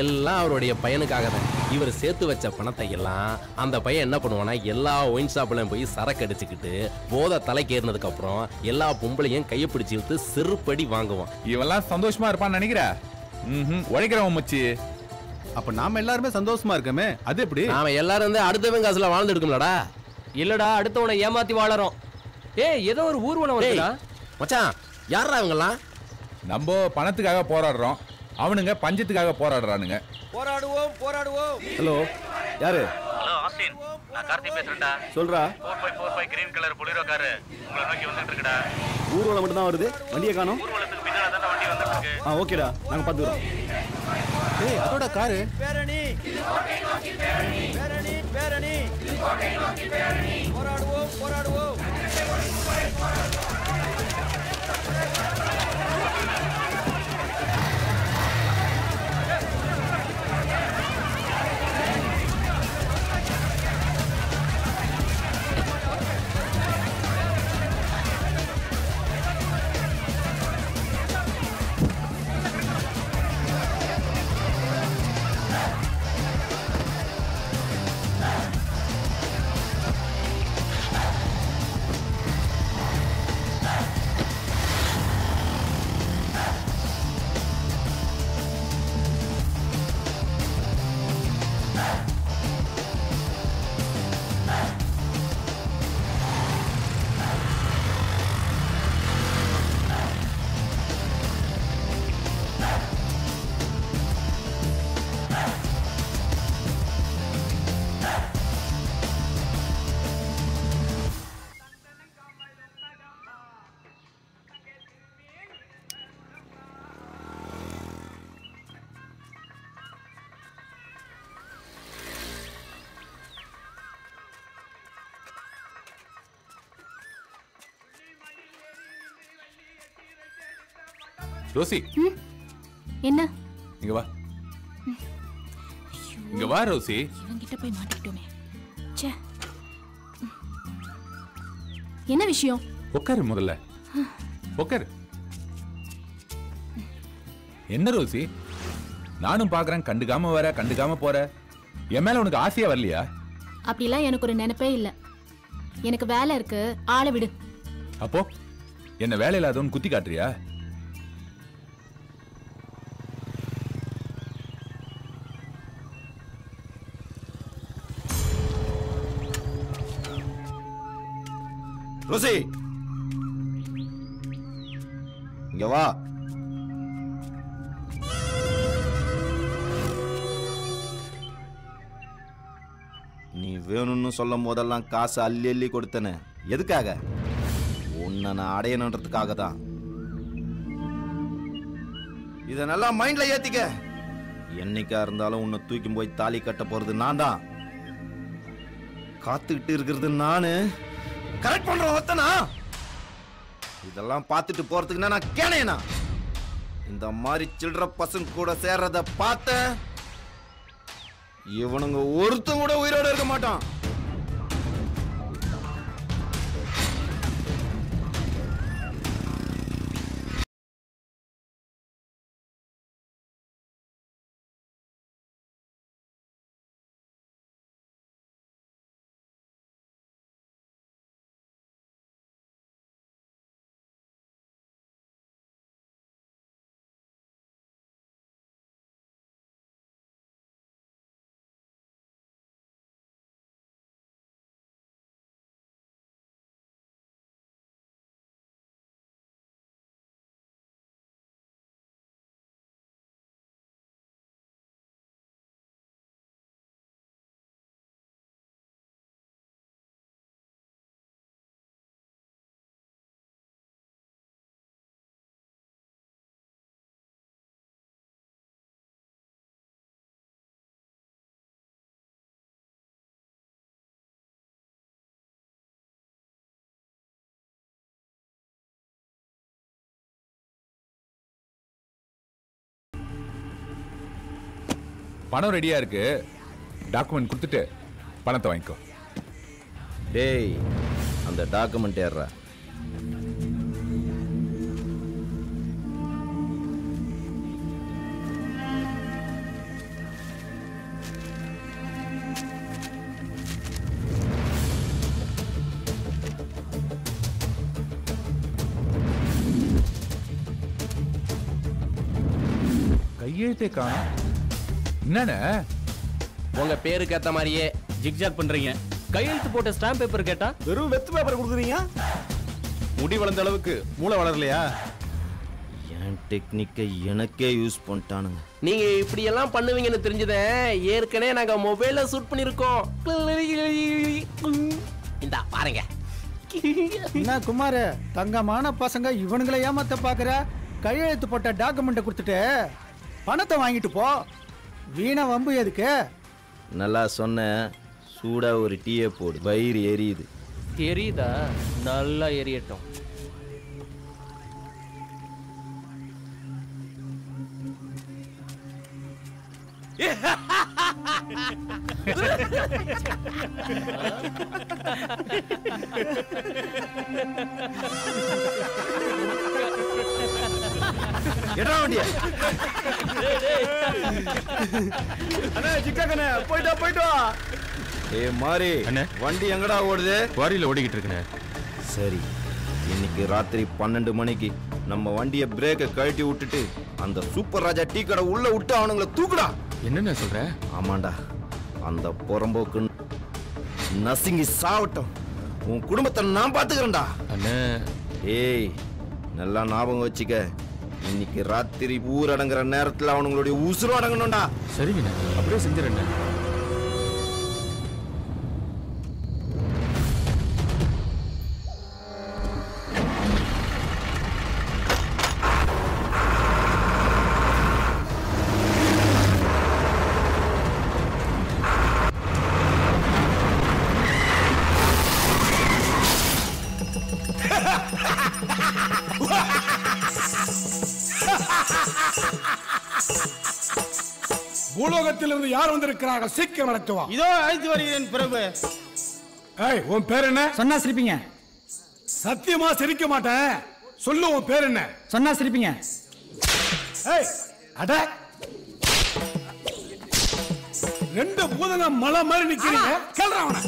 எல்லாம் அவருடைய பையனுக்காக தான். இவர் சேர்த்து வச்ச பணத்தை எல்லாம் அந்த பையன் என்ன பண்ணுவானா, எல்லா ஒயின் ஷாப்லையும் போய் சரக்கு அடிச்சுக்கிட்டு போதை தலைக்கு ஏறினதுக்கு அப்புறம் எல்லா பொம்பளையும் கையை பிடிச்சி இழுத்து செருப்படி வாங்குவான். இவெல்லாம் சந்தோஷமா இருப்பான்னு நினைக்கிற? உழைக்கிறவன் மச்சி. அப்ப நாம எல்லாருமே சந்தோஷமா இருக்கமே, அது எப்படி? நாம எல்லாரும் வந்து அடுத்தவன் காசுல வாழ்ந்து எடுக்கணும்லடா. இல்லடா, அடுத்தவனை ஏமாத்தி வாழறோம். ஏய் ஏதோ ஒரு ஊர்வனம் வருதுடா. மச்சான் யாரா அவங்கலாம்? நம்ம பணத்துக்காக போராடுறோம், அவனுங்க பஞ்சத்துக்காக போராடுறானுங்க. போராடுவோம் போராடுவோம். ஹலோ, யாரு? ஹலோ ஆஸ்டின், நான் கார்த்தி பேசுறேன்டா. சொல்றா. 4545 கிரீன் கலர் பொலிரோ காரு உங்களை நோக்கி வந்துட்டு இருக்குடா. ஊர்வலம் மட்டும் தான் வருது, வண்டியை காணோம். ஊர்வலத்துக்கு பின்னால தான் வண்டி வந்துட்டு இருக்கு. ஓகேடா, நாங்க பாத்துக்கிறோம். ஏய் அதோட காரு. பேரணி பேரணி பேரணி போராடுவோம் போராடுவோம். ரோசி என்ன இங்க வா. இங்க வா ரோசி. இவங்கிட்ட போய் மாட்டிக்கிட்டோமே. ச்சே. என்ன விஷயம்? உட்காரு முதல்ல. உட்காரு. என்ன ரோசி, நானும் பாக்குறேன் கண்டுக்காம வர கண்டுக்காம போற. என் மேல உனக்கு ஆசையா வரலையா? அப்படிலாம் எனக்கு ஒரு நினைப்பே இல்ல. எனக்கு வேலை இருக்கு, ஆளை விடு. அப்போ என்ன வேலை இல்லாதவன் குத்தி காட்டுறியா? ரோசி இங்க வா. நீ வேணும்னு சொல்லும் போதெல்லாம் காசு அள்ளி அள்ளி கொடுத்தன. எதுக்காக? உன்னை நான் அடையணுன்றதுக்காக தான். இத நல்லா மைண்ட்ல ஏத்திக்க. என்னைக்கா இருந்தாலும் உன்னை தூக்கி போய் தாலி கட்ட போறது நான் தான். காத்துக்கிட்டு இருக்கிறது நானு. கரெக்ட் பண்ற ஒத்தனா? இதெல்லாம் பார்த்துட்டு போறதுக்குன்னா நான் கேனேனா? இந்த மாதிரி சில்ற பசங்க கூட சேர்றத பார்த்த இவனுங்க ஒருத்தன் கூட உயிரோட இருக்க மாட்டான். பணம் ரெடியா இருக்கு. டாக்குமெண்ட் கொடுத்துட்டு பணத்தை வாங்கிக்கோ. டேய், அந்த டாக்குமெண்ட் ஏறா. கையெழுத்தே காணோம். என்னண்ணே உங்க பேருக்கு ஏத்த மாதிரியே ஜிக்ஜாக் பண்றீங்க. கையெழுத்து போட்ட ஸ்டாம்ப் பேப்பர் கேட்டா வெறும் வெத்து பேப்பர் கொடுக்குறீங்க. முடி வளர்ந்த அளவுக்கு மூளை வளரலையா? என் டெக்னிக்கை எனக்கே யூஸ் பண்ணிட்டானுங்க. நீங்க இப்படி எல்லாம் பண்ணுவீங்கன்னு தெரிஞ்சத ஏற்கனவே நாங்க மொபைல்ல ஷூட் பண்ணிருக்கோம். இந்த பாருங்க. என்ன குமார், தங்கமான பசங்க இவனுங்களை ஏமாத்த பாக்குற? கையெழுத்து போட்ட டாக்குமெண்ட்டை கொடுத்துட்டு பணத்தை வாங்கிட்டு போ. வீணா வம்பு எதுக்கு? நல்லா சொன்ன. சூடா ஒரு டீயை போடு, வயிறு எரியுது. எரியுதா? நல்லா எரியட்டும். எடா வண்டியா. அண்ணா ஜிக்காக்கண்ணே, போயிட்டு வா. ஏய் மாரி, வண்டி எங்கடா ஓடுது? வாரியில ஓடிக்கிட்டு இருக்கனே. சரி, இன்னைக்கு ராத்திரி 12 மணிக்கு நம்ம வண்டியை பிரேக்கை கழட்டி விட்டுட்டு அந்த சூப்பர் ராஜா டீ கடை உள்ள விட்டு அவனுங்களை தூக்குடா. என்னென்ன சொல்ற? ஆமாண்டா, அந்த புறம்போக்கு நசுங்கி சாவட்டும். உன் குடும்பத்தை நான் பாத்துக்கிறேன்டா. அண்ணே. ஏய், நல்லா ஞாபகம் வச்சுக்க. இன்னைக்கு ராத்திரி ஊரடங்குற நேரத்துல அவனுங்களுடைய உசுரும் அடங்கணும்டா. சரிங்கண்ணே, அப்படியே செஞ்சிடண்ணே. பூலோகத்திலிருந்து யார் வந்திருக்கிறார்கள்? சீக்கிரம் நடத்துவா. இதோ அழைத்து வருகிறேன் பிரபு. ஏய், உன் பேர் என்ன? சொன்னா சிரிப்பீங்க. சத்தியமா சிரிக்க மாட்டேன். சொல்லு, உன் பேர் என்ன? சொன்னா சிரிப்பீங்க. ஏய், அட ரெண்டு பூதங்க மலை மாதிரி நிக்கிறீங்க. கேள்றவனை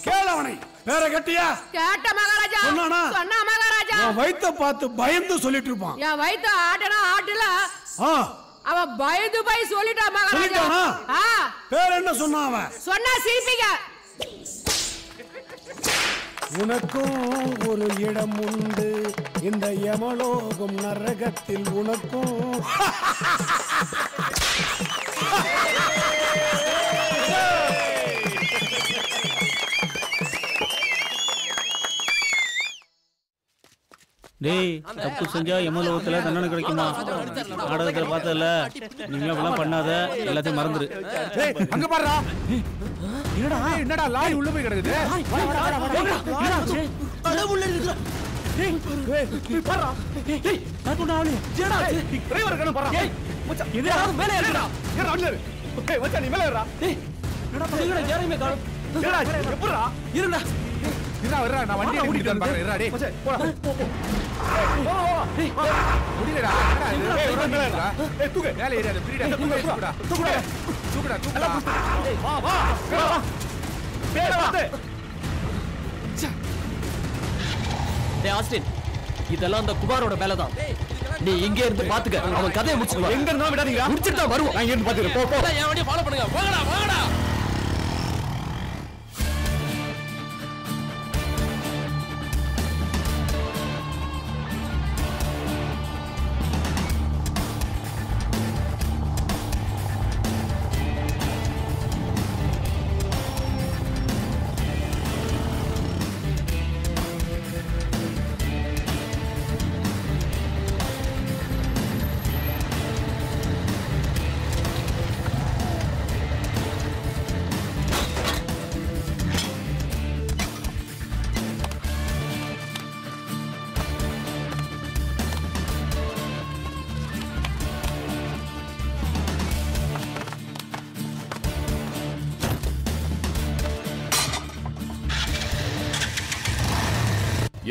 கேளவனை பேரை கட்டியா? கேட்ட மகாராஜா. சொன்னானா? சொன்னா மகாராஜா. உன் வயித்தை பார்த்து பயந்து சொல்லிட்டு இருப்பான். என் வயித்த ஆட்டனா ஆட்டல. ஆ, அவன் பயந்து போய் சொல்லிட்டான் மகாராஜா. சொல்லிட்டானா? பேர் என்ன சொன்னான் அவன்? சொன்னா சிரிப்பீங்க. உனக்கும் ஒரு இடம் உண்டு இந்த யமலோகம் நரகத்தில். உனக்கும் டேய், தப்பு செஞ்சா எமலோகத்துல தண்டனை கிடைக்குமா? நாடகத்துல பார்த்ததுல நீங்க அப்படிலாம் பண்ணாத, எல்லாத்தையும் மறந்துரு. அங்க பாருடா. என்னடா லாரி உள்ள போய் கிடக்குது? நான் வண்டி எடுத்துட்டு பாக்குறேன். இருடா டேய். போடா. முடியலடா. ஏய் தூக்கு. மேல ஏறியா? ஃப்ரீடா. தூக்குடா. தூக்குடா. வா. பேட வந்து. டேய் ஆஸ்டின், இதெல்லாம் அந்த குமாரோட வேலை தான். நீ இங்க இருந்து பாத்துக்க, அவன் கதையை முடிச்சுக்குவான். எங்க இருந்தா விடாதீங்க. முடிச்சிட்டு தான் வருவோம். நான் இங்க இருந்து பாத்துக்கிறேன். போ. என் வண்டியை ஃபாலோ பண்ணுங்க. வாங்கடா.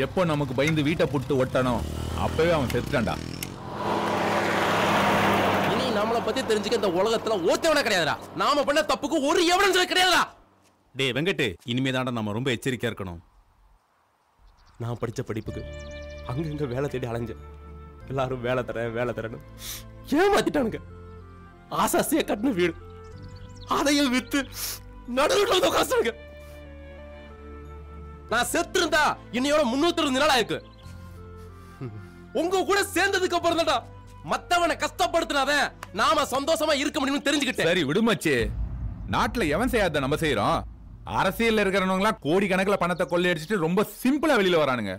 எப்போ நமக்கு பயந்து வீட்டை புட்டு ஒட்டணும் அப்பவே அவன் செத்துட்டான்டா. இனி நம்மளை பத்தி தெரிஞ்சுக்க இந்த உலகத்துல ஒருத்தவனே கிடையாதுடா. நாம பண்ண தப்புக்கு ஒரு எவனும் கிடையாதுடா. டேய் வெங்கட், இனிமே தாண்டா நம்ம ரொம்ப எச்சரிக்கையா இருக்கணும். நான் படிச்ச படிப்புக்கு அங்கங்க வேலை தேடி அலைஞ்சேன். எல்லாரும் வேலை தரேன்னு ஏமாத்திட்டானுங்க. ஆசாசியா கட்டின வீடு அதையும் வித்து நடுவில் உட்காந்துங்க. நான் செத்து இருந்தா இன்னையோட 320 நாள் ஆயிருக்கு. உங்க கூட சேர்ந்ததுக்கு அப்புறம் தான்டா மத்தவனை கஷ்டப்படுத்தினாதான் நாம சந்தோஷமா இருக்க முடியும்னு தெரிஞ்சுக்கிட்டேன். சரி விடுமச்சு, நாட்டுல எவன் செய்யாத நம்ம செய்யறோம். அரசியல் இருக்கிறவங்க கோடி கணக்குல பணத்தை கொள்ளையடிச்சிட்டு ரொம்ப சிம்பிளா வெளியில வரானுங்க.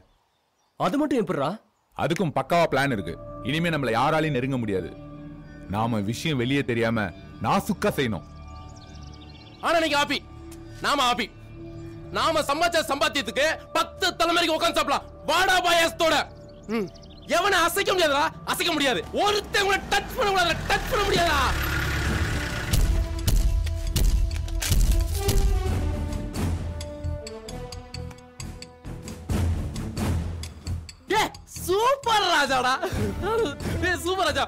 அது மட்டும் எப்படிடா? அதுக்கும் பக்காவா பிளான் இருக்கு. இனிமே நம்மள யாராலையும் நெருங்க முடியாது. நாம விஷயம் வெளியே தெரியாம நாசுக்கா செய்யணும். ஆனா நீங்க ஆப்பி, நாம ஆப்பி. நாம சம்பாதிச்ச சம்பாத்தியத்துக்கு 10 தலைமுறைக்கு உட்கார்ந்து சாப்பிடலாம். வாடா பாயாசத்தோட. எவனை அசைக்க முடியாதா? அசைக்க முடியாது. ஒருத்தன் கூட டச் பண்ண கூடாது. டச் பண்ண முடியாதா? சூப்பர் ராஜாடா. சூப்பர் ராஜா.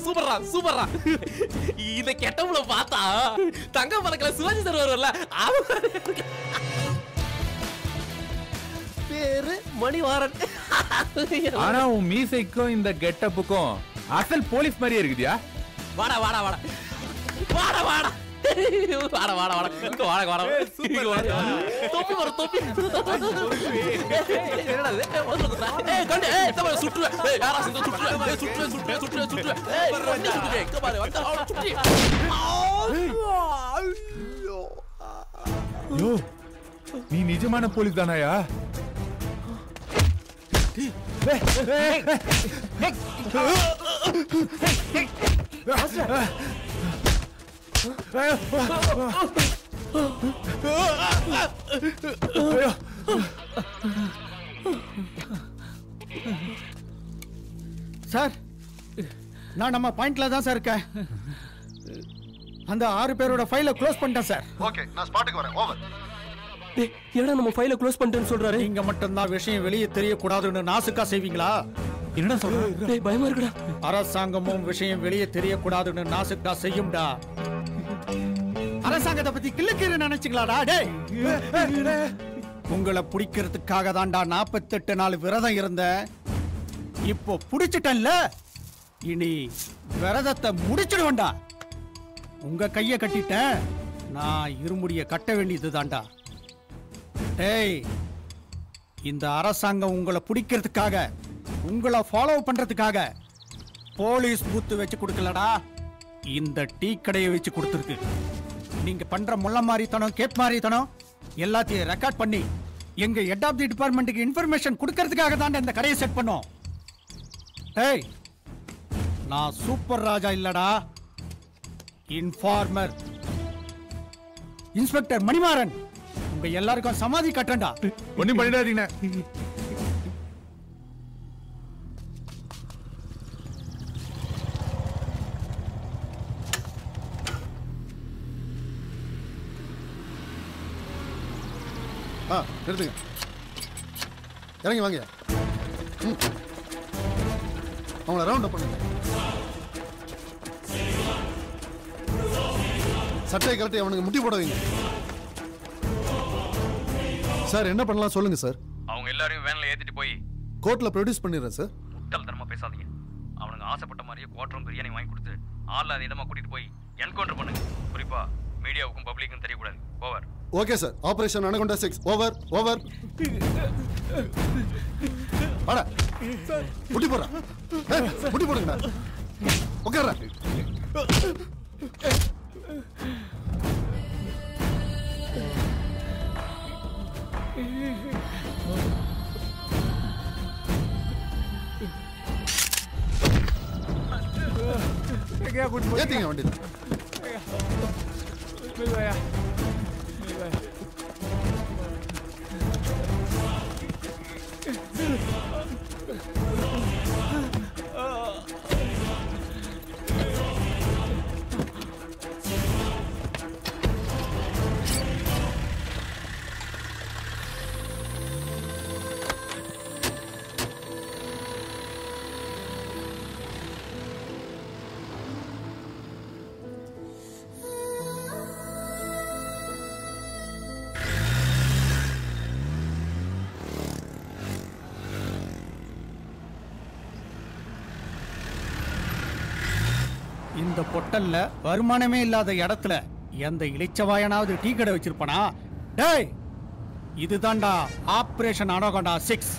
சூப்பர்ரா. இந்த கெட்டவுல பார்த்தா தங்க பறக்கல சிவாஜி சார் வருவல்ல. பேரு மணிவாரன். ஆனா உன் மீசைக்கும் இந்த கெட்டப்புக்கும் அசல் போலீஸ் மாதிரியே இருக்குதியா? வாடா. இங்க வாடா. தொப்பி வர தொப்பி. என்னடா இது? ஏய் கண்டு ஏய் தவற சுற்று. ஏய் யாரா செஞ்சு சுற்று. ஏய் வந்து சுற்று. இங்க பாரு வந்து அவள சுற்றி. யோ, நீ நிஜமான போலீஸ் தானாயா? சார், நான் நம்ம பாயிண்ட்ல தான் சார் இருக்கேன். அந்த 6 பேரோட ஃபைலை க்ளோஸ் பண்ணிட்டேன் சார். ஓகே, நான் ஸ்பாட்டுக்கு வரேன். ஓவர். ஏடா நம்ம ஃபைலை க்ளோஸ் பண்ணிட்டேன்னு சொல்றாரு. நீங்க மட்டும் தான் விஷயம் வெளியே தெரியக்கூடாதுன்னு நாசுக்கா செய்வீங்களா? என்னடா சொல்ற? டேய் பயமா இருக்குடா. அரசாங்கமும் விஷயம் வெளியே தெரியக்கூடாதுன்னு நாசுக்கா செய்யும்டா. அரசாங்கத்தை பத்தி கிள்ளுக்கீரை நினைச்சுக்கலாடா. டேய் உங்களை பிடிக்கிறதுக்காக தான்டா 48 நாள் விரதம் இருந்தேன். இப்போ பிடிச்சிட்டேன்ல, இனி விரதத்தை முடிச்சிடுவேன்டா. உங்க கைய கட்டிட்டேன், நான் இருமுடிய கட்ட வேண்டியது தான்டா. டேய் இந்த அரசாங்கம் உங்களை பிடிக்கிறதுக்காக, உங்களை ஃபாலோ பண்றதுக்காக போலீஸ் பூத்து வச்சு கொடுக்கலடா, இந்த டீ கடையை வச்சு கொடுத்துருக்கு. நீங்க பண்ற முள்ள மாதிரித்தனம், கேப் மாதிரித்தனம் எல்லாத்தையும் ரெக்கார்ட் பண்ணி எங்க ஹெட் ஆஃப் தி டிபார்ட்மெண்ட்டுக்கு இன்ஃபர்மேஷன் கொடுக்கறதுக்காக தான் இந்த கடையை செட் பண்ணோம். ஏய் நான் சூப்பர் ராஜா இல்லடா, இன்ஃபார்மர். இன்ஸ்பெக்டர் மணிமாறன், உங்க எல்லாருக்கும் சமாதி கட்டண்டா. ஒண்ணும் பண்ணிடாதீங்க. எடுத்துங்க, இறங்கி வாங்க. அவங்கள ரவுண்ட் அப் பண்ணுங்க. சட்டையை கழட்டி அவனுக்கு முட்டி போட வைங்க. சார் என்ன பண்ணலாம் சொல்லுங்க சார். அவங்க எல்லாரையும் வேன்ல ஏத்திட்டு போய் கோர்ட்ல ப்ரொடியூஸ் பண்ணிடுறேன் சார். முட்டாள்தனமா பேசாதீங்க. அவனுங்க ஆசைப்பட்ட மாதிரியே குவார்டரும் பிரியாணி வாங்கி கொடுத்து ஆள்ல அந்த இடமா கூட்டிட்டு போய் என்கவுண்டர் பண்ணுங்க. குறிப்பா மீடியாவுக்கும் பப்ளிக்கும் தெரியக்கூடாது. Over. Okay sir. Operation anaconda 6. Over. Over. வாடா முட்டி போடுறா. முட்டி போடுங்கடா. உட்கார்றா. ஏத்திங்க வண்டி. இந்த பொட்டல்ல வருமானமே இல்லாத இடத்துல எந்த இளைச்சவாயனாவது டீ கடை வச்சிருப்பானா? டேய் இதுதான்டா ஆபரேஷன் அனகொண்டா 6.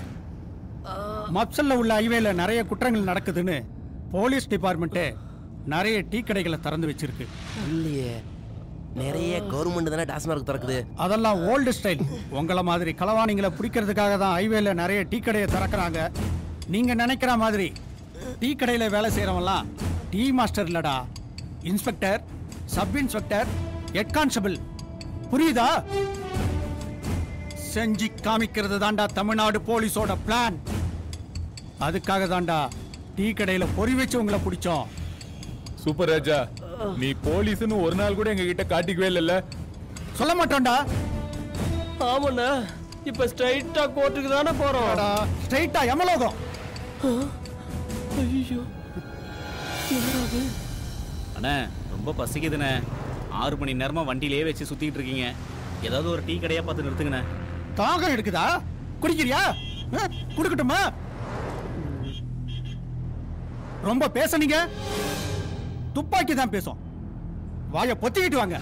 மப்சல்ல உள்ள ஹைவேல நிறைய குற்றங்கள் நடக்குதுன்னு போலீஸ் டிபார்ட்மெண்ட் நிறைய டீ கடைகளை திறந்து வச்சிருக்கு. இல்லையே, நிறைய கவர்மெண்ட் தானே டாஸ்மார்க் திறக்குது. அதெல்லாம் ஓல்டு ஸ்டைல். உங்களை மாதிரி களவாணிங்களை பிடிக்கிறதுக்காக தான் ஹைவேல நிறைய டீ கடையை திறக்கிறாங்க. நீங்க நினைக்கிற மாதிரி டீ கடையில வேலை செய்யறவன்லாம் டீ மாஸ்டர் இல்லடா, inspector, sub inspector, head constable. புரியுதா? செஞ்சு காமிக்கிறது தாண்டா தமிழ்நாடு போலீஸோட பிளான். அதுக்காக தாண்டா டீ கடையில பொறி வச்சு உங்களை பிடிச்சோம். சூப்பர் ராஜா, நீ போலீஸ்னு ஒரு நாள் கூட எங்க கிட்ட காட்டிக்கவே இல்லைல்ல. சொல்ல மாட்டோம்டா. ஆமாண்ணா, இப்ப ஸ்ட்ரைட்டா கோர்ட்டுக்கு தானே போறோம். ஸ்ட்ரைட்டா யமலோகம். ஐயோ அண்ணா ரொம்ப பசிக்குதுண்ணே. 6 மணி நேரமா வண்டியிலே வச்சு சுத்திட்டு இருக்கீங்க. ஏதாவது ஒரு டீ கடையா பார்த்து நிறுத்துங்கண்ணே. தாகம் எடுக்குதா? குடிக்கிறியா? குடுக்கட்டுமா? ரொம்ப பேசுனீங்க, துப்பாக்கி தான் பேசும். வாயை பொத்திக்கிட்டு வாங்க.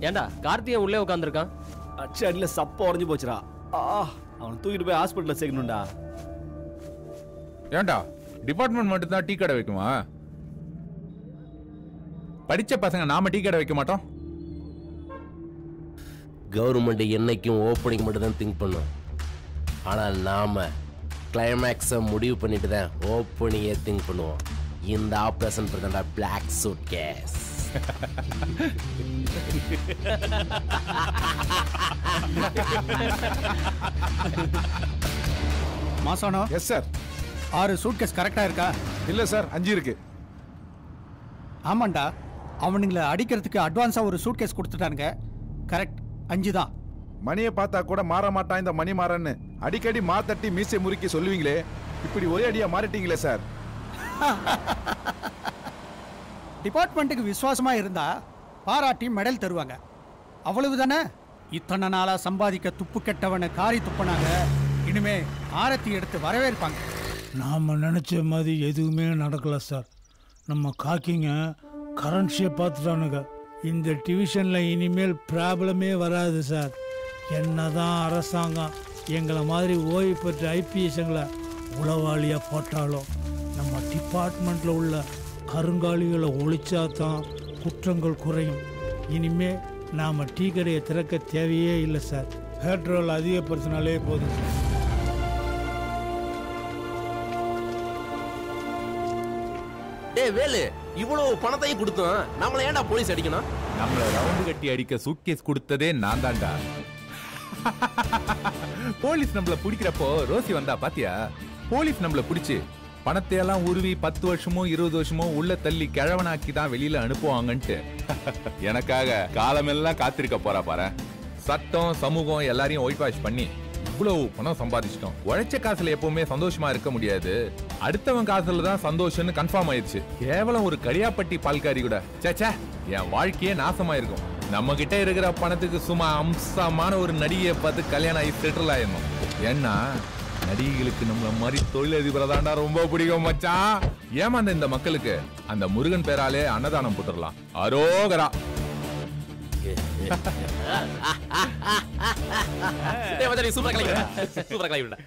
ஏண்டா கார்த்திகை உள்ளே உட்காந்துருக்கான். அச்சு அடியில் சப்ப உடஞ்சு போச்சுடா. அவனை தூக்கிட்டு போய் ஹாஸ்பிட்டலில் சேர்க்கணும்டா. ஏண்டா டிபார்ட்மெண்ட் மட்டும் தான் டீ கடை வைக்குமா? படிச்ச பசங்க நாம டீ கடை வைக்க மாட்டோம். கவர்மெண்ட் என்னைக்கும் ஓப்பனிங் மட்டும் தான் திங்க் பண்ணும். ஆனால் நாம கிளைமேக்ஸை முடிவு பண்ணிட்டு தான் ஓப்பனிங்கே திங்க் பண்ணுவோம். இந்த ஆபரேஷன் பிரதண்டா பிளாக் சூட் கேஸ். மாசானோ? Yes sir. 6 சூட்கேஸ் கரெக்டா இருக்கா? இல்ல சார், 5 இருக்கு. ஆமாண்டா, அவனுங்களை அடிக்கிறதுக்கு அட்வான்ஸா ஒரு சூட்கேஸ் கொடுத்துட்டானுங்க. கரெக்ட், 5 தான். மணியை பார்த்தா கூட மாற மாட்டான் இந்த மணி மாறன்னு அடிக்கடி மாத்தட்டி மீசை முறுக்கி சொல்லுவீங்களே, இப்படி ஒரே அடியா மாறிட்டீங்களே சார். டிபார்ட்மெண்ட்டுக்கு விசுவாசமா இருந்தா பாராட்டி மெடல் தருவாங்க, அவ்வளவுதானே. இத்தனை நாளா சம்பாதிக்க துப்பு கெட்டவனை காரி துப்புனாங்க, இனிமே ஆரத்தி எடுத்து வரவேற்பாங்க. நாம் நினச்ச மாதிரி எதுவுமே நடக்கல சார். நம்ம காக்கிங்க கரன்சியை பார்த்துட்டானுங்க. இந்த டிவிஷனில் இனிமேல் ப்ராப்ளமே வராது சார். என்னதான் அரசாங்கம் எங்களை மாதிரி ஓய்வு பெற்ற ஐபிஎஸ்ங்களை உளவாளியாக போட்டாலும் நம்ம டிபார்ட்மெண்ட்டில் உள்ள கருங்காலிகளை ஒழிச்சாதான் குற்றங்கள் குறையும். இனிமே நாம் டீ கடையை திறக்க தேவையே இல்லை சார். பெட்ரோல் அதிகப்படுத்தினாலே போதும் சார். டேய் வேலு, இவ்வளவு பணத்தையும் கொடுத்தோம், நம்மள ஏன்டா போலீஸ் அடிக்கணும்? நம்மள ரவுண்டு கட்டி அடிக்க சூட்கேஸ் கொடுத்ததே நான் தான்டா. போலீஸ் நம்மள பிடிக்கிறப்போ ரோசி வந்தா பாத்தியா? போலீஸ் நம்மள பிடிச்சு பணத்தை எல்லாம் உருவி 10 வருஷமோ 20 வருஷமோ உள்ள தள்ளி கிழவனாக்கி தான் வெளியில அனுப்புவாங்கன்ட்டு எனக்காக காலமெல்லாம் காத்திருக்க போறா பாரு. சட்டம் சமூகம் எல்லாரையும் ஒயிட் வாஷ் பண்ணி இவ்வளவு பணம் சம்பாதிச்சிட்டோம். உழைச்ச காசுல எப்பவுமே சந்தோஷமா இருக்க முடியாது, அடுத்தவன் காசுல தான் சந்தோஷம்னு கன்ஃபார்ம் ஆயிடுச்சு. கேவலம் ஒரு கரியாப்பட்டி பால்காரி கூட சேச்சா என் வாழ்க்கையே நாசமா இருக்கும். நம்ம கிட்ட இருக்கிற பணத்துக்கு சும்மா அம்சமான ஒரு நடிகையை பார்த்து கல்யாணம் ஆகி செட்டில் ஆயிடணும். ஏன்னா நடிகைகளுக்கு நம்மள மாதிரி தொழிலதிபரை தாண்டா ரொம்ப பிடிக்கும் மச்சான். ஏமாந்த இந்த மக்களுக்கு அந்த முருகன் பேராலே அன்னதானம் போட்டுடலாம். அரோகரா. சூப்பரா கலாய்க்கிறா.